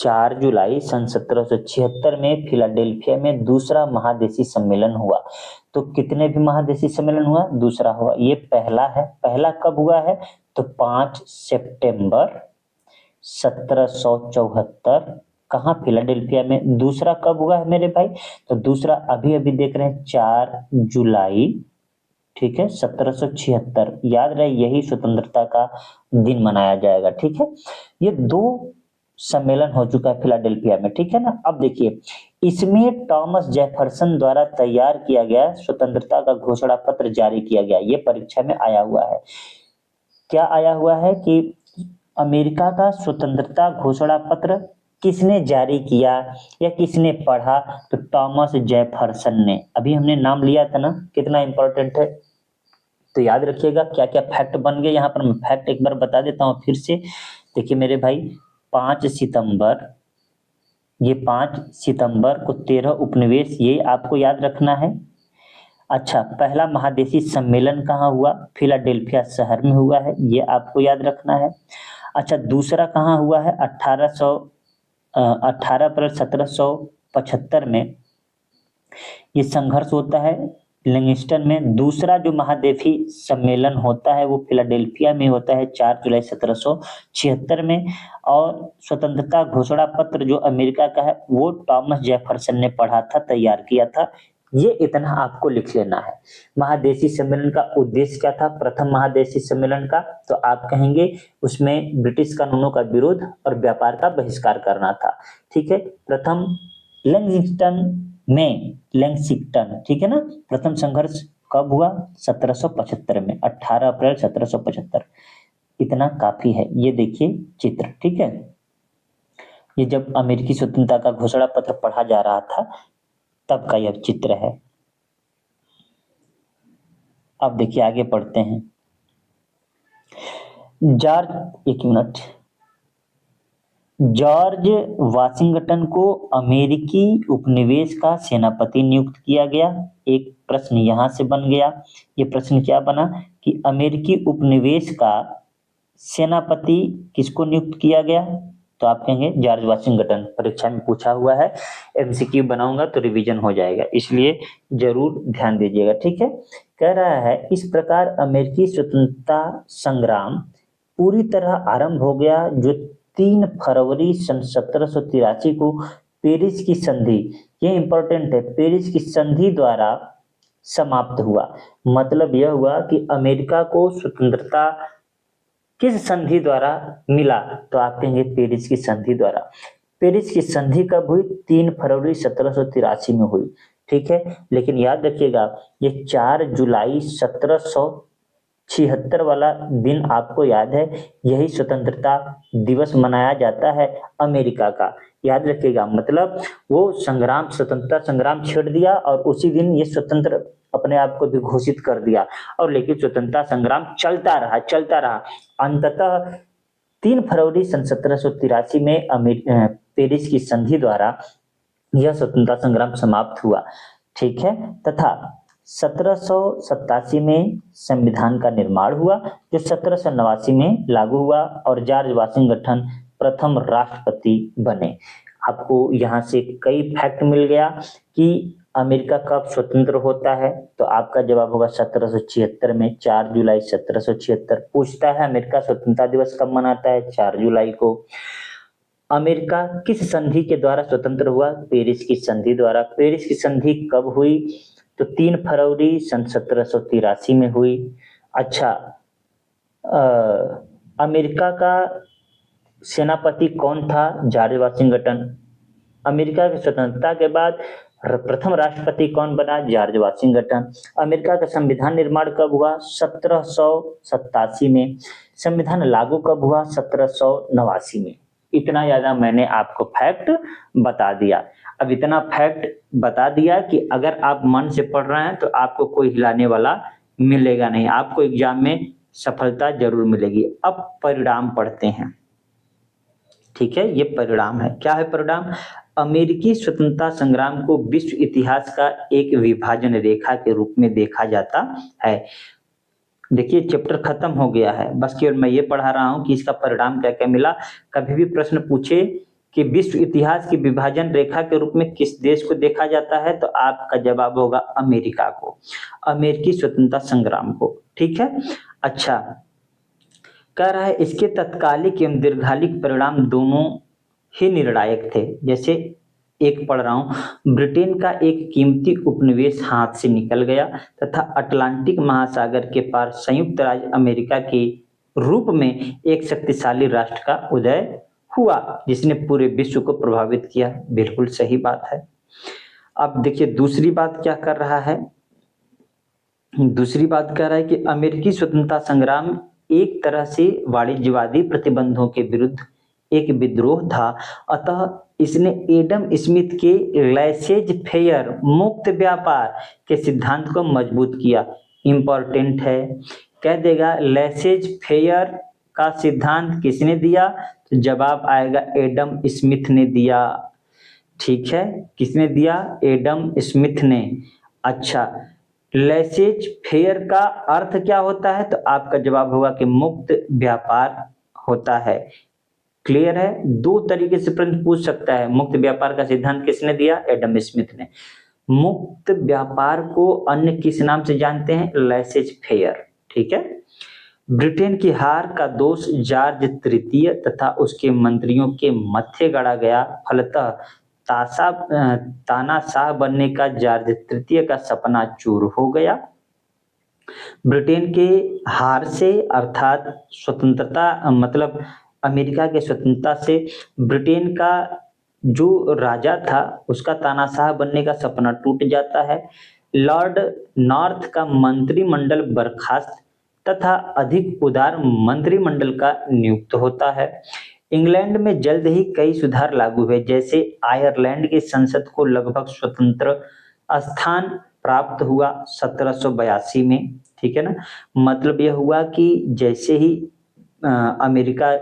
4 जुलाई सन 1776 में फिलाडेल्फिया में दूसरा महादेशी सम्मेलन हुआ। तो कितने भी महादेशी सम्मेलन हुआ? दूसरा हुआ। ये पहला है। पहला कब हुआ है? तो 5 सितंबर 1774। कहाँ? फिलाडेल्फिया में। दूसरा कब हुआ है मेरे भाई? तो दूसरा अभी अभी देख रहे हैं 4 जुलाई, ठीक है, 1776। याद रहे यही स्वतंत्रता का दिन मनाया जाएगा। ठीक है, ये 2 सम्मेलन हो चुका है फिलाडेल्फिया में। ठीक है ना। अब देखिए, इसमें टॉमस जेफरसन द्वारा तैयार किया गया स्वतंत्रता का घोषणा पत्र जारी किया गया। ये परीक्षा में आया हुआ है। क्या आया हुआ है कि अमेरिका का स्वतंत्रता घोषणा पत्र किसने जारी किया या किसने पढ़ा? तो टॉमस जेफरसन ने। अभी हमने नाम लिया था ना, कितना इंपॉर्टेंट है। तो याद रखिएगा क्या क्या फैक्ट बन गए। यहाँ पर मैं फैक्ट एक बार बता देता हूँ फिर से। देखिए मेरे भाई, 5 सितंबर, ये 5 सितंबर को 13 उपनिवेश, ये आपको याद रखना है। अच्छा, पहला महादेशी सम्मेलन कहाँ हुआ? फिलाडेल्फिया शहर में हुआ है, ये आपको याद रखना है। अच्छा, दूसरा कहाँ हुआ है? 18 अप्रैल 1775 में ये संघर्ष होता है लिंगस्टन में। दूसरा जो महादेशी सम्मेलन होता है वो फिलाडेल्फिया में होता है 4 जुलाई 1776 में। और स्वतंत्रता घोषणा पत्र जो अमेरिका का है वो टॉमस जेफरसन ने पढ़ा था, तैयार किया था। ये इतना आपको लिख लेना है। महादेशी सम्मेलन का उद्देश्य क्या था? प्रथम महादेशी सम्मेलन का तो आप कहेंगे उसमें ब्रिटिश कानूनों का विरोध और व्यापार का बहिष्कार करना था। ठीक है, प्रथम लेक्सिंगटन, ठीक है ना। प्रथम संघर्ष कब हुआ? 1775 में, 18 अप्रैल 1775। इतना काफी है। ये देखिए चित्र, ठीक है। ये जब अमेरिकी स्वतंत्रता का घोषणा पत्र पढ़ा जा रहा था तब का यह चित्र है। अब देखिए आगे पढ़ते हैं। जॉर्ज वाशिंगटन को अमेरिकी उपनिवेश का सेनापति नियुक्त किया गया। एक प्रश्न यहां से बन गया। ये प्रश्न क्या बना कि अमेरिकी उपनिवेश का सेनापति किसको नियुक्त किया गया? तो आप कहेंगे जॉर्ज वाशिंगटन। परीक्षा में पूछा हुआ है, एमसीक्यू बनाऊंगा तो रिवीजन हो जाएगा, इसलिए जरूर ध्यान दीजिएगा। ठीक है, कह रहा है इस प्रकार अमेरिकी स्वतंत्रता संग्राम पूरी तरह आरंभ हो गया जो 3 फरवरी सन 1783 को पेरिस की संधि, ये इंपॉर्टेंट है, पेरिस की संधि द्वारा समाप्त हुआ। मतलब यह हुआ कि अमेरिका को स्वतंत्रता किस संधि द्वारा मिला? तो आप कहेंगे पेरिस की संधि द्वारा। पेरिस की संधि कब हुई? 3 फरवरी 1783 में हुई। ठीक है, लेकिन याद रखिएगा ये 4 जुलाई 1776 वाला दिन आपको याद है, यही स्वतंत्रता दिवस मनाया जाता है अमेरिका का। याद रखिएगा, मतलब वो संग्राम, स्वतंत्रता संग्राम छेड़ दिया और उसी दिन ये स्वतंत्र अपने आप को भी घोषित कर दिया। और लेकिन स्वतंत्रता संग्राम चलता रहा। अंततः 3 फरवरी सन 1783 में पेरिस की संधि द्वारा यह स्वतंत्रता संग्राम समाप्त हुआ। ठीक है, तथा 1787 में संविधान का निर्माण हुआ जो 1789 में लागू हुआ और जॉर्ज वाशिंगटन प्रथम राष्ट्रपति बने। आपको यहाँ से कई फैक्ट मिल गया कि अमेरिका कब स्वतंत्र होता है। तो आपका जवाब होगा 1776 में, 4 जुलाई 1776। पूछता है अमेरिका स्वतंत्रता दिवस कब मनाता है? 4 जुलाई को। अमेरिका किस संधि के द्वारा स्वतंत्र हुआ? पेरिस की संधि द्वारा। पेरिस की संधि कब हुई? तो 3 फरवरी सन 1783 में हुई। अच्छा, अमेरिका का सेनापति कौन था? George Washington. अमेरिका की स्वतंत्रता के बाद प्रथम राष्ट्रपति कौन बना? George Washington. अमेरिका का संविधान निर्माण कब हुआ? 1787 में। संविधान लागू कब हुआ? 1789 में। इतना ज्यादा मैंने आपको फैक्ट बता दिया। अब इतना फैक्ट बता दिया कि अगर आप मन से पढ़ रहे हैं तो आपको कोई हिलाने वाला मिलेगा नहीं, आपको एग्जाम में सफलता जरूर मिलेगी। अब परिणाम पढ़ते हैं। ठीक है, ये परिणाम है। क्या है परिणाम? अमेरिकी स्वतंत्रता संग्राम को विश्व इतिहास का एक विभाजन रेखा के रूप में देखा जाता है। देखिए चैप्टर खत्म हो गया है, बस केवल मैं ये पढ़ा रहा हूं कि इसका परिणाम क्या क्या मिला। कभी भी प्रश्न पूछे कि विश्व इतिहास की विभाजन रेखा के रूप में किस देश को देखा जाता है? तो आपका जवाब होगा अमेरिका को, अमेरिकी स्वतंत्रता संग्राम को। ठीक है। अच्छा, कह रहा है इसके तत्कालिक एवं दीर्घकालिक परिणाम दोनों ही निर्णायक थे। जैसे एक पढ़ रहा हूं, ब्रिटेन का एक कीमती उपनिवेश हाथ से निकल गया तथा अटलांटिक महासागर के पार संयुक्त राज्य अमेरिका के रूप में एक शक्तिशाली राष्ट्र का उदय हुआ, जिसने पूरे विश्व को प्रभावित किया। बिल्कुल सही बात है। अब देखिए दूसरी बात क्या कर रहा है, दूसरी बात कह रहा है कि अमेरिकी स्वतंत्रता संग्राम एक तरह से वाणिज्यवादी प्रतिबंधों के विरुद्ध एक विद्रोह था, अतः इसने एडम स्मिथ के लैसेज फेयर मुक्त व्यापार के सिद्धांत को मजबूत किया। इंपॉर्टेंट है, कह देगा लैसेज फेयर का सिद्धांत किसने दिया? तो जवाब आएगा एडम स्मिथ ने दिया। ठीक है, किसने दिया? एडम स्मिथ ने। अच्छा, लैसेज फेयर का अर्थ क्या होता है? तो आपका जवाब होगा कि मुक्त व्यापार होता है। क्लियर है? दो तरीके से प्रश्न पूछ सकता है। मुक्त व्यापार का सिद्धांत किसने दिया? एडम स्मिथ ने। मुक्त व्यापार को अन्य किस नाम से जानते हैं? लैसेज फेयर। ठीक है। ब्रिटेन की हार का दोष जॉर्ज तृतीय तथा उसके मंत्रियों के मत्थे गड़ा गया। फलतः तानाशाह बनने का जॉर्ज तृतीय का सपना चूर हो गया। ब्रिटेन के हार से अर्थात स्वतंत्रता मतलब अमेरिका के स्वतंत्रता से ब्रिटेन का जो राजा था उसका तानाशाह बनने का सपना टूट जाता है। लॉर्ड नॉर्थ का मंत्रिमंडल बर्खास्त तथा अधिक उदार मंत्रिमंडल का नियुक्त होता है। इंग्लैंड में जल्द ही कई सुधार लागू हुए, जैसे आयरलैंड की संसद को लगभग स्वतंत्र स्थान प्राप्त हुआ 1782 में। ठीक है ना, मतलब यह हुआ कि जैसे ही अमेरिका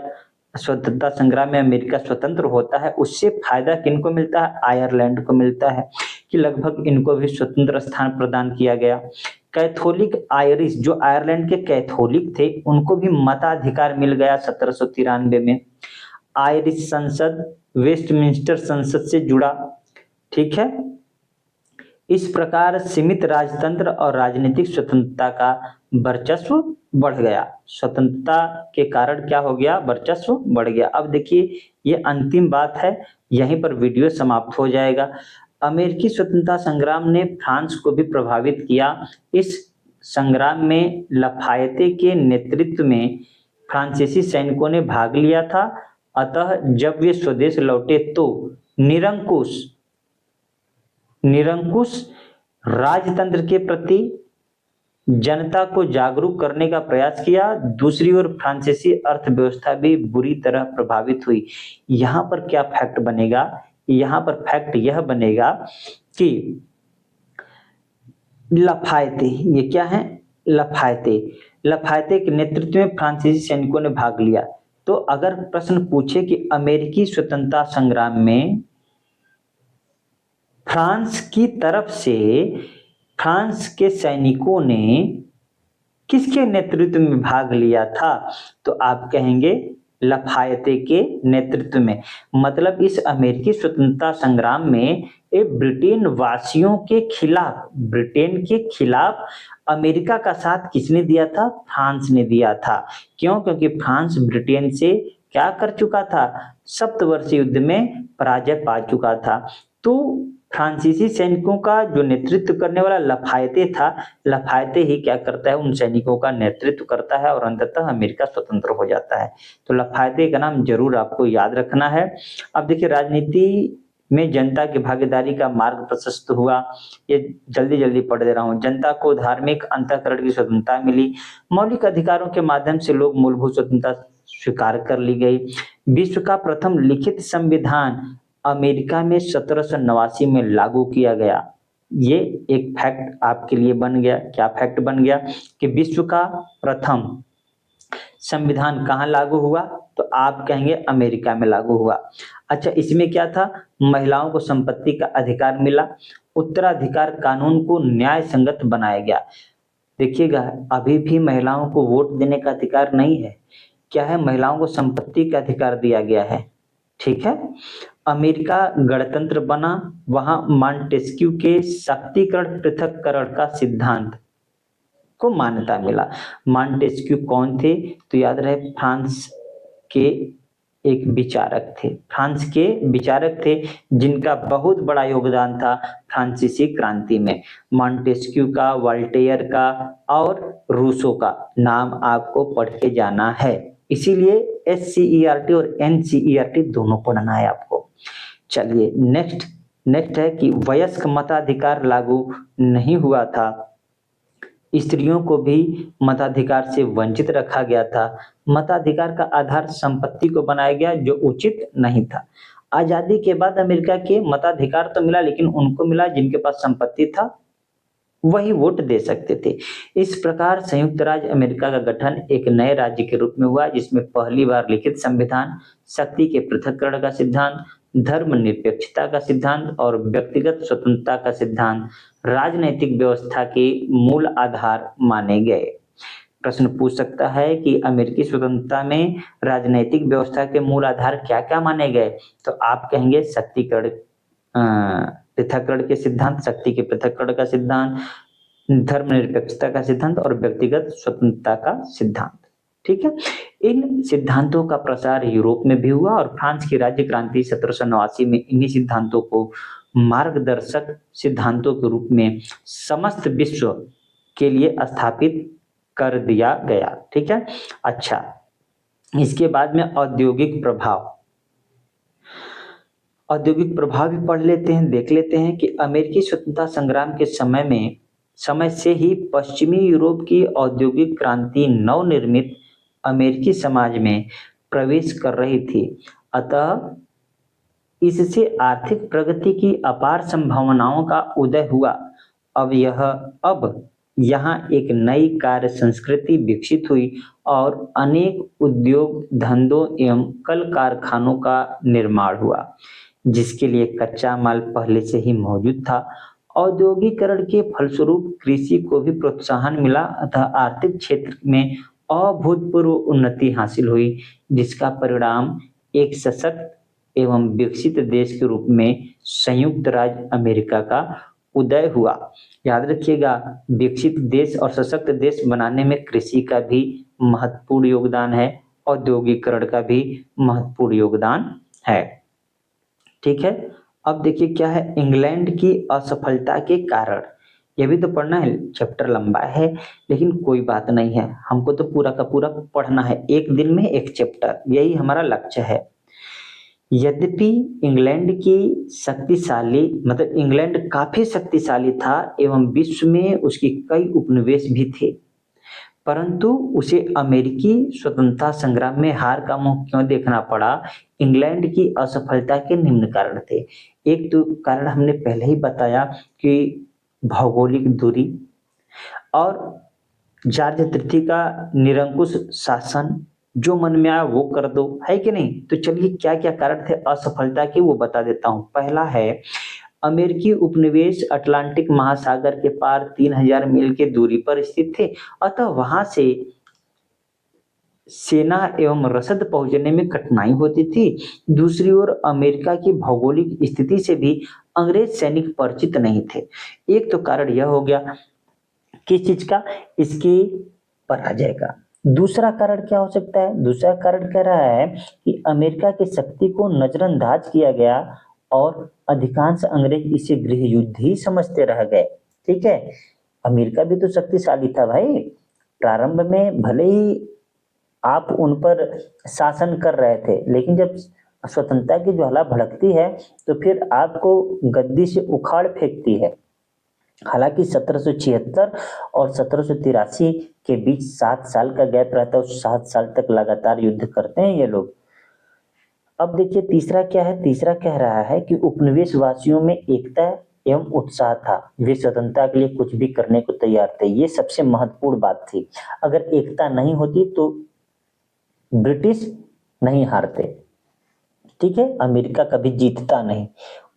स्वतंत्रता संग्राम में अमेरिका स्वतंत्र होता है, उससे फायदा किनको मिलता है? आयरलैंड को मिलता है कि लगभग इनको भी स्वतंत्र स्थान प्रदान किया गया। कैथोलिक आयरिश, जो आयरलैंड के कैथोलिक थे, उनको भी मताधिकार मिल गया 1793 में। आयरिश संसद वेस्टमिंस्टर संसद से जुड़ा। ठीक है। इस प्रकार सीमित राजतंत्र और राजनीतिक स्वतंत्रता का वर्चस्व बढ़ गया। स्वतंत्रता के कारण क्या हो गया? वर्चस्व बढ़ गया। अब देखिए ये अंतिम बात है, यहीं पर वीडियो समाप्त हो जाएगा। अमेरिकी स्वतंत्रता संग्राम ने फ्रांस को भी प्रभावित किया। इस संग्राम में लफायते के नेतृत्व में फ्रांसीसी सैनिकों ने भाग लिया था। अतः जब वे स्वदेश लौटे तो निरंकुश राजतंत्र के प्रति जनता को जागरूक करने का प्रयास किया। दूसरी ओर फ्रांसीसी अर्थव्यवस्था भी बुरी तरह प्रभावित हुई। यहाँ पर क्या फैक्ट बनेगा? यहाँ पर फैक्ट यह बनेगा कि लफायते, ये क्या है? लफायते के नेतृत्व में फ्रांसीसी सैनिकों ने भाग लिया। तो अगर प्रश्न पूछे कि अमेरिकी स्वतंत्रता संग्राम में फ्रांस की तरफ से फ्रांस के सैनिकों ने किसके नेतृत्व में भाग लिया था? तो आप कहेंगे लफायते के नेतृत्व में। मतलब इस अमेरिकी स्वतंत्रता संग्राम में ब्रिटेन वासियों के खिलाफ, ब्रिटेन के खिलाफ अमेरिका का साथ किसने दिया था? फ्रांस ने दिया था। क्यों? क्योंकि फ्रांस ब्रिटेन से क्या कर चुका था? सप्तवर्षीय युद्ध में पराजय पा चुका था। तो फ्रांसीसी सैनिकों का जो नेतृत्व करने वाला लफायते था, लफायते ही क्या करता है? उन सैनिकों का नेतृत्व करता है और अंततः अमेरिका स्वतंत्र हो जाता है। तो लफायते का नाम जरूर आपको याद रखना है। अब देखिए राजनीति में जनता की भागीदारी का मार्ग प्रशस्त हुआ। ये जल्दी पढ़ दे रहा हूँ। जनता को धार्मिक अंतःकरण की स्वतंत्रता मिली। मौलिक अधिकारों के माध्यम से लोग मूलभूत स्वतंत्रता स्वीकार कर ली गई। विश्व का प्रथम लिखित संविधान अमेरिका में 1789 में लागू किया गया। ये एक फैक्ट आपके लिए बन गया। क्या फैक्ट बन गया? कि विश्व का प्रथम संविधान कहाँ लागू हुआ? तो आप कहेंगे अमेरिका में लागू हुआ। अच्छा, इसमें क्या था? महिलाओं को संपत्ति का अधिकार मिला। उत्तराधिकार कानून को न्याय संगत बनाया गया। देखिएगा अभी भी महिलाओं को वोट देने का अधिकार नहीं है। क्या है? महिलाओं को संपत्ति का अधिकार दिया गया है। ठीक है। अमेरिका गणतंत्र बना, वहां मॉन्टेस्क्यू के शक्तिकरण पृथक्करण का सिद्धांत को मान्यता मिला। मॉन्टेस्क्यू कौन थे? तो याद रहे, फ्रांस के एक विचारक थे, फ्रांस के विचारक थे जिनका बहुत बड़ा योगदान था फ्रांसीसी क्रांति में। मॉन्टेस्क्यू का, वोल्टेयर का और रूसो का नाम आपको पढ़ के जाना है, इसीलिए SCERT और NCERT दोनों पढ़ना है आपको। चलिए नेक्स्ट है कि वयस्क मताधिकार लागू नहीं हुआ था, स्त्रियों को भी मताधिकार से वंचित रखा गया था। मताधिकार का आधार संपत्ति को बनाया गया जो उचित नहीं था। आजादी के बाद अमेरिका के मताधिकार तो मिला, लेकिन उनको मिला जिनके पास संपत्ति था, वही वोट दे सकते थे। इस प्रकार संयुक्त राज्य अमेरिका का गठन एक नए राज्य के रूप में हुआ, जिसमें पहली बार लिखित संविधान, शक्ति के पृथक्करण का सिद्धांत, धर्मनिरपेक्षता का सिद्धांत और व्यक्तिगत स्वतंत्रता का सिद्धांत राजनैतिक व्यवस्था के मूल आधार माने गए। प्रश्न पूछ सकता है कि अमेरिकी स्वतंत्रता में राजनैतिक व्यवस्था के मूल आधार क्या क्या माने गए? तो आप कहेंगे शक्तिकरण पृथक्करण के सिद्धांत, शक्ति के पृथक्करण का सिद्धांत, धर्मनिरपेक्षता का सिद्धांत और व्यक्तिगत स्वतंत्रता का सिद्धांत। ठीक है। इन सिद्धांतों का प्रसार यूरोप में भी हुआ और फ्रांस की राज्य क्रांति 1789 में इन्हीं सिद्धांतों को मार्गदर्शक सिद्धांतों के रूप में समस्त विश्व के लिए स्थापित कर दिया गया। ठीक है। अच्छा, इसके बाद में औद्योगिक प्रभाव भी पढ़ लेते हैं, देख लेते हैं कि अमेरिकी स्वतंत्रता संग्राम के समय से ही पश्चिमी यूरोप की औद्योगिक क्रांति नवनिर्मित अमेरिकी समाज में प्रवेश कर रही थी। अतः इससे आर्थिक प्रगति की अपार संभावनाओं का उदय हुआ। अब यहाँ एक नई कार्य संस्कृति विकसित हुई और अनेक उद्योग धंधों एवं कल कारखानों का निर्माण हुआ, जिसके लिए कच्चा माल पहले से ही मौजूद था। औद्योगिकरण के फलस्वरूप कृषि को भी प्रोत्साहन मिला, अतः आर्थिक क्षेत्र में अभूतपूर्व उन्नति हासिल हुई, जिसका परिणाम एक सशक्त एवं विकसित देश के रूप में संयुक्त राज्य अमेरिका का उदय हुआ। याद रखिएगा, विकसित देश और सशक्त देश बनाने में कृषि का भी महत्वपूर्ण योगदान है, औद्योगिकरण का भी महत्वपूर्ण योगदान है। ठीक है। अब देखिए क्या है, इंग्लैंड की असफलता के कारण। यह भी तो पढ़ना है, चैप्टर लंबा है लेकिन कोई बात नहीं है, हमको तो पूरा का पूरा पढ़ना है, एक दिन में एक चैप्टर, यही हमारा लक्ष्य है। यद्यपि इंग्लैंड काफी शक्तिशाली था एवं विश्व में उसकी कई उपनिवेश भी थे, परंतु उसे अमेरिकी स्वतंत्रता संग्राम में हार का मुंह क्यों देखना पड़ा? इंग्लैंड की असफलता के निम्न कारण थे। एक तो कारण हमने पहले ही बताया कि भौगोलिक दूरी और जॉर्ज तृतीय का निरंकुश शासन, जो मन में आया वो कर दो, है कि नहीं? तो चलिए क्या क्या कारण थे असफलता के वो बता देता हूं। पहला है, अमेरिकी उपनिवेश अटलांटिक महासागर के पार 3000 मील की दूरी पर स्थित थे, अतः वहां से सेना एवं रसद पहुंचने में कठिनाई होती थी। दूसरी ओर अमेरिका की भौगोलिक स्थिति से भी अंग्रेज सैनिक परिचित नहीं थे। एक तो कारण यह हो गया, किस चीज का? इसकी पराजय का। दूसरा कारण क्या हो सकता है? दूसरा कारण कह रहा है कि अमेरिका की शक्ति को नजरअंदाज किया गया और अधिकांश अंग्रेज इसे गृह युद्ध ही समझते रह गए। ठीक है। अमेरिका भी तो शक्तिशाली था भाई, प्रारंभ में भले ही आप उन पर शासन कर रहे थे, लेकिन जब स्वतंत्रता की ज्वाला भड़कती है तो फिर आपको गद्दी से उखाड़ फेंकती है। हालांकि 1776 और 1783 के बीच 7 साल का गैप रहता है, उस 7 साल तक लगातार युद्ध करते हैं ये लोग। अब देखिए तीसरा क्या है, तीसरा कह रहा है कि उपनिवेश वासियों में एकता एवं उत्साह था, वे स्वतंत्रता के लिए कुछ भी करने को तैयार थे, ये सबसे महत्वपूर्ण बात थी। अगर एकता नहीं होती तो ब्रिटिश नहीं हारते। ठीक है, अमेरिका कभी जीतता नहीं,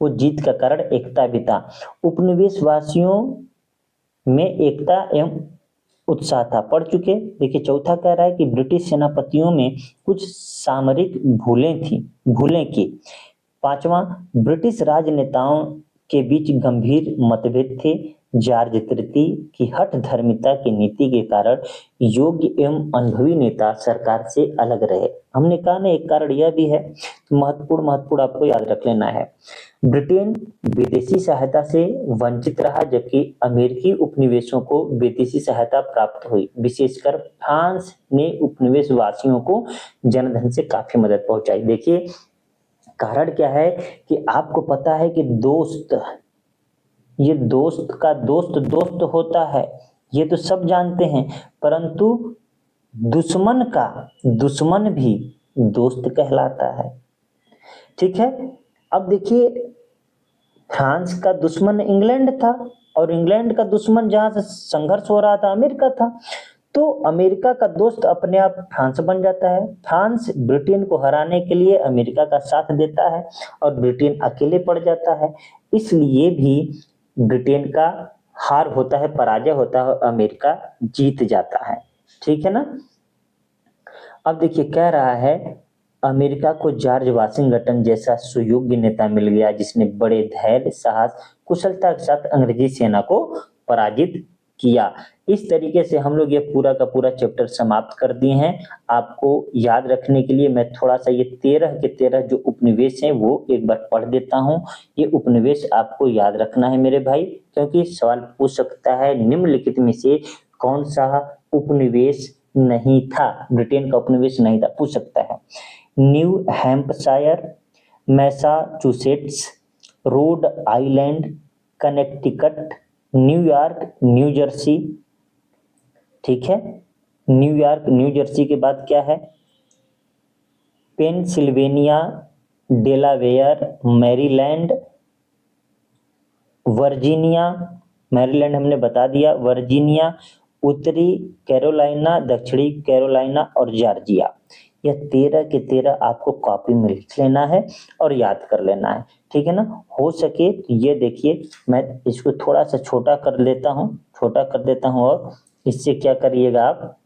वो जीत का कारण एकता भी था। उपनिवेश वासियों में एकता एवं उत्साह था। पढ़ चुके। देखिए चौथा कह रहा है कि ब्रिटिश सेनापतियों में कुछ सामरिक भूलें की। पांचवा, ब्रिटिश राजनेताओं के बीच गंभीर मतभेद थे। जॉर्ज तृतीय की हठ धर्मिता की नीति के कारण योग्य एवं अनुभवी नेता सरकार से अलग रहे। हमने कहा ना एक कारण यह भी है, महत्वपूर्ण आपको याद रख लेना है। ब्रिटेन विदेशी सहायता से वंचित रहा, जबकि अमेरिकी उपनिवेशों को विदेशी सहायता प्राप्त हुई। विशेषकर फ्रांस ने उपनिवेश वासियों को जनधन से काफी मदद पहुंचाई। देखिए कारण क्या है कि आपको पता है कि ये दोस्त का दोस्त होता है, ये तो सब जानते हैं, परंतु दुश्मन भी दोस्त कहलाता है। ठीक है। अब देखिए फ्रांस का दुश्मन इंग्लैंड था और इंग्लैंड का दुश्मन जहां से संघर्ष हो रहा था अमेरिका था। तो अमेरिका का दोस्त अपने आप फ्रांस बन जाता है। फ्रांस ब्रिटेन को हराने के लिए अमेरिका का साथ देता है और ब्रिटेन अकेले पड़ जाता है। इसलिए भी ब्रिटेन का हार होता है, पराजय होता है और अमेरिका जीत जाता है। ठीक है ना। अब देखिए कह रहा है अमेरिका को जॉर्ज वाशिंगटन जैसा सुयोग्य नेता मिल गया, जिसने बड़े धैर्य, साहस, कुशलता के साथ अंग्रेजी सेना को पराजित किया। इस तरीके से हम लोग ये पूरा का पूरा चैप्टर समाप्त कर दिए हैं। आपको याद रखने के लिए मैं थोड़ा सा ये 13 के 13 जो उपनिवेश हैं वो एक बार पढ़ देता हूं। ये उपनिवेश आपको याद रखना है मेरे भाई, क्योंकि सवाल पूछ सकता है निम्नलिखित में से कौन सा उपनिवेश नहीं था, ब्रिटेन का उपनिवेश नहीं था, पूछ सकता है। New Hampshire, Massachusetts, Rhode Island, Connecticut, New York, new Jersey. ठीक है। न्यूयॉर्क न्यू जर्सी के बाद क्या है, Pennsylvania, Delaware, Maryland, Virginia, Maryland हमने बता दिया, वर्जीनिया, उत्तरी कैरोलिना, दक्षिणी कैरोलिना और जॉर्जिया। यह 13 के 13 आपको कॉपी में लिख लेना है और याद कर लेना है। ठीक है ना। हो सके तो ये देखिए मैं इसको थोड़ा सा छोटा कर देता हूँ और इससे क्या करिएगा आप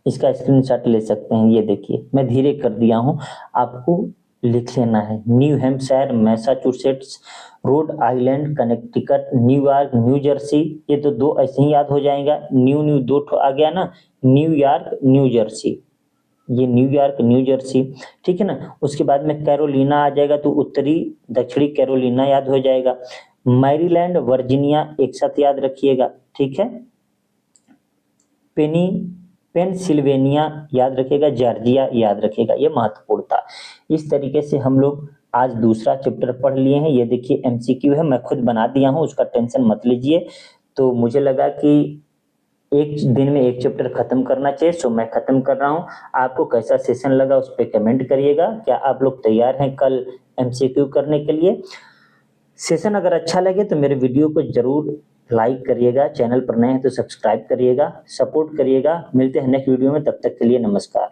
इसका स्क्रीनशॉट ले सकते हैं। ये देखिए मैं धीरे कर दिया हूँ, आपको लिख लेना है। New Hampshire, Massachusetts, Rhode Island, Connecticut, New York, new Jersey. ये तो दो ऐसे ही याद हो जाएगा। न्यू दो ठो आ गया ना, न्यूयॉर्क, न्यू जर्सी। ये न्यूयॉर्क, न्यू जर्सी। ठीक है ना। उसके बाद में कैरोलिना आ जाएगा तो उत्तरी दक्षिणी कैरोलिना याद हो जाएगा। मैरीलैंड, वर्जीनिया एक साथ याद रखिएगा। ठीक है। पेनसिल्वेनिया याद रखिएगा, जॉर्जिया याद रखिएगा। ये महत्वपूर्ण था। इस तरीके से हम लोग आज दूसरा चैप्टर पढ़ लिए हैं। ये देखिए एमसीक्यू है, मैं खुद बना दिया हूँ, उसका टेंशन मत लीजिए। तो मुझे लगा कि एक दिन में एक चैप्टर खत्म करना चाहिए, सो मैं खत्म कर रहा हूँ। आपको कैसा सेशन लगा उस पर कमेंट करिएगा। क्या आप लोग तैयार हैं कल एमसीक्यू करने के लिए? सेशन अगर अच्छा लगे तो मेरे वीडियो को जरूर लाइक करिएगा, चैनल पर नए हैं तो सब्सक्राइब करिएगा, सपोर्ट करिएगा। मिलते हैं नेक्स्ट वीडियो में, तब तक के लिए नमस्कार।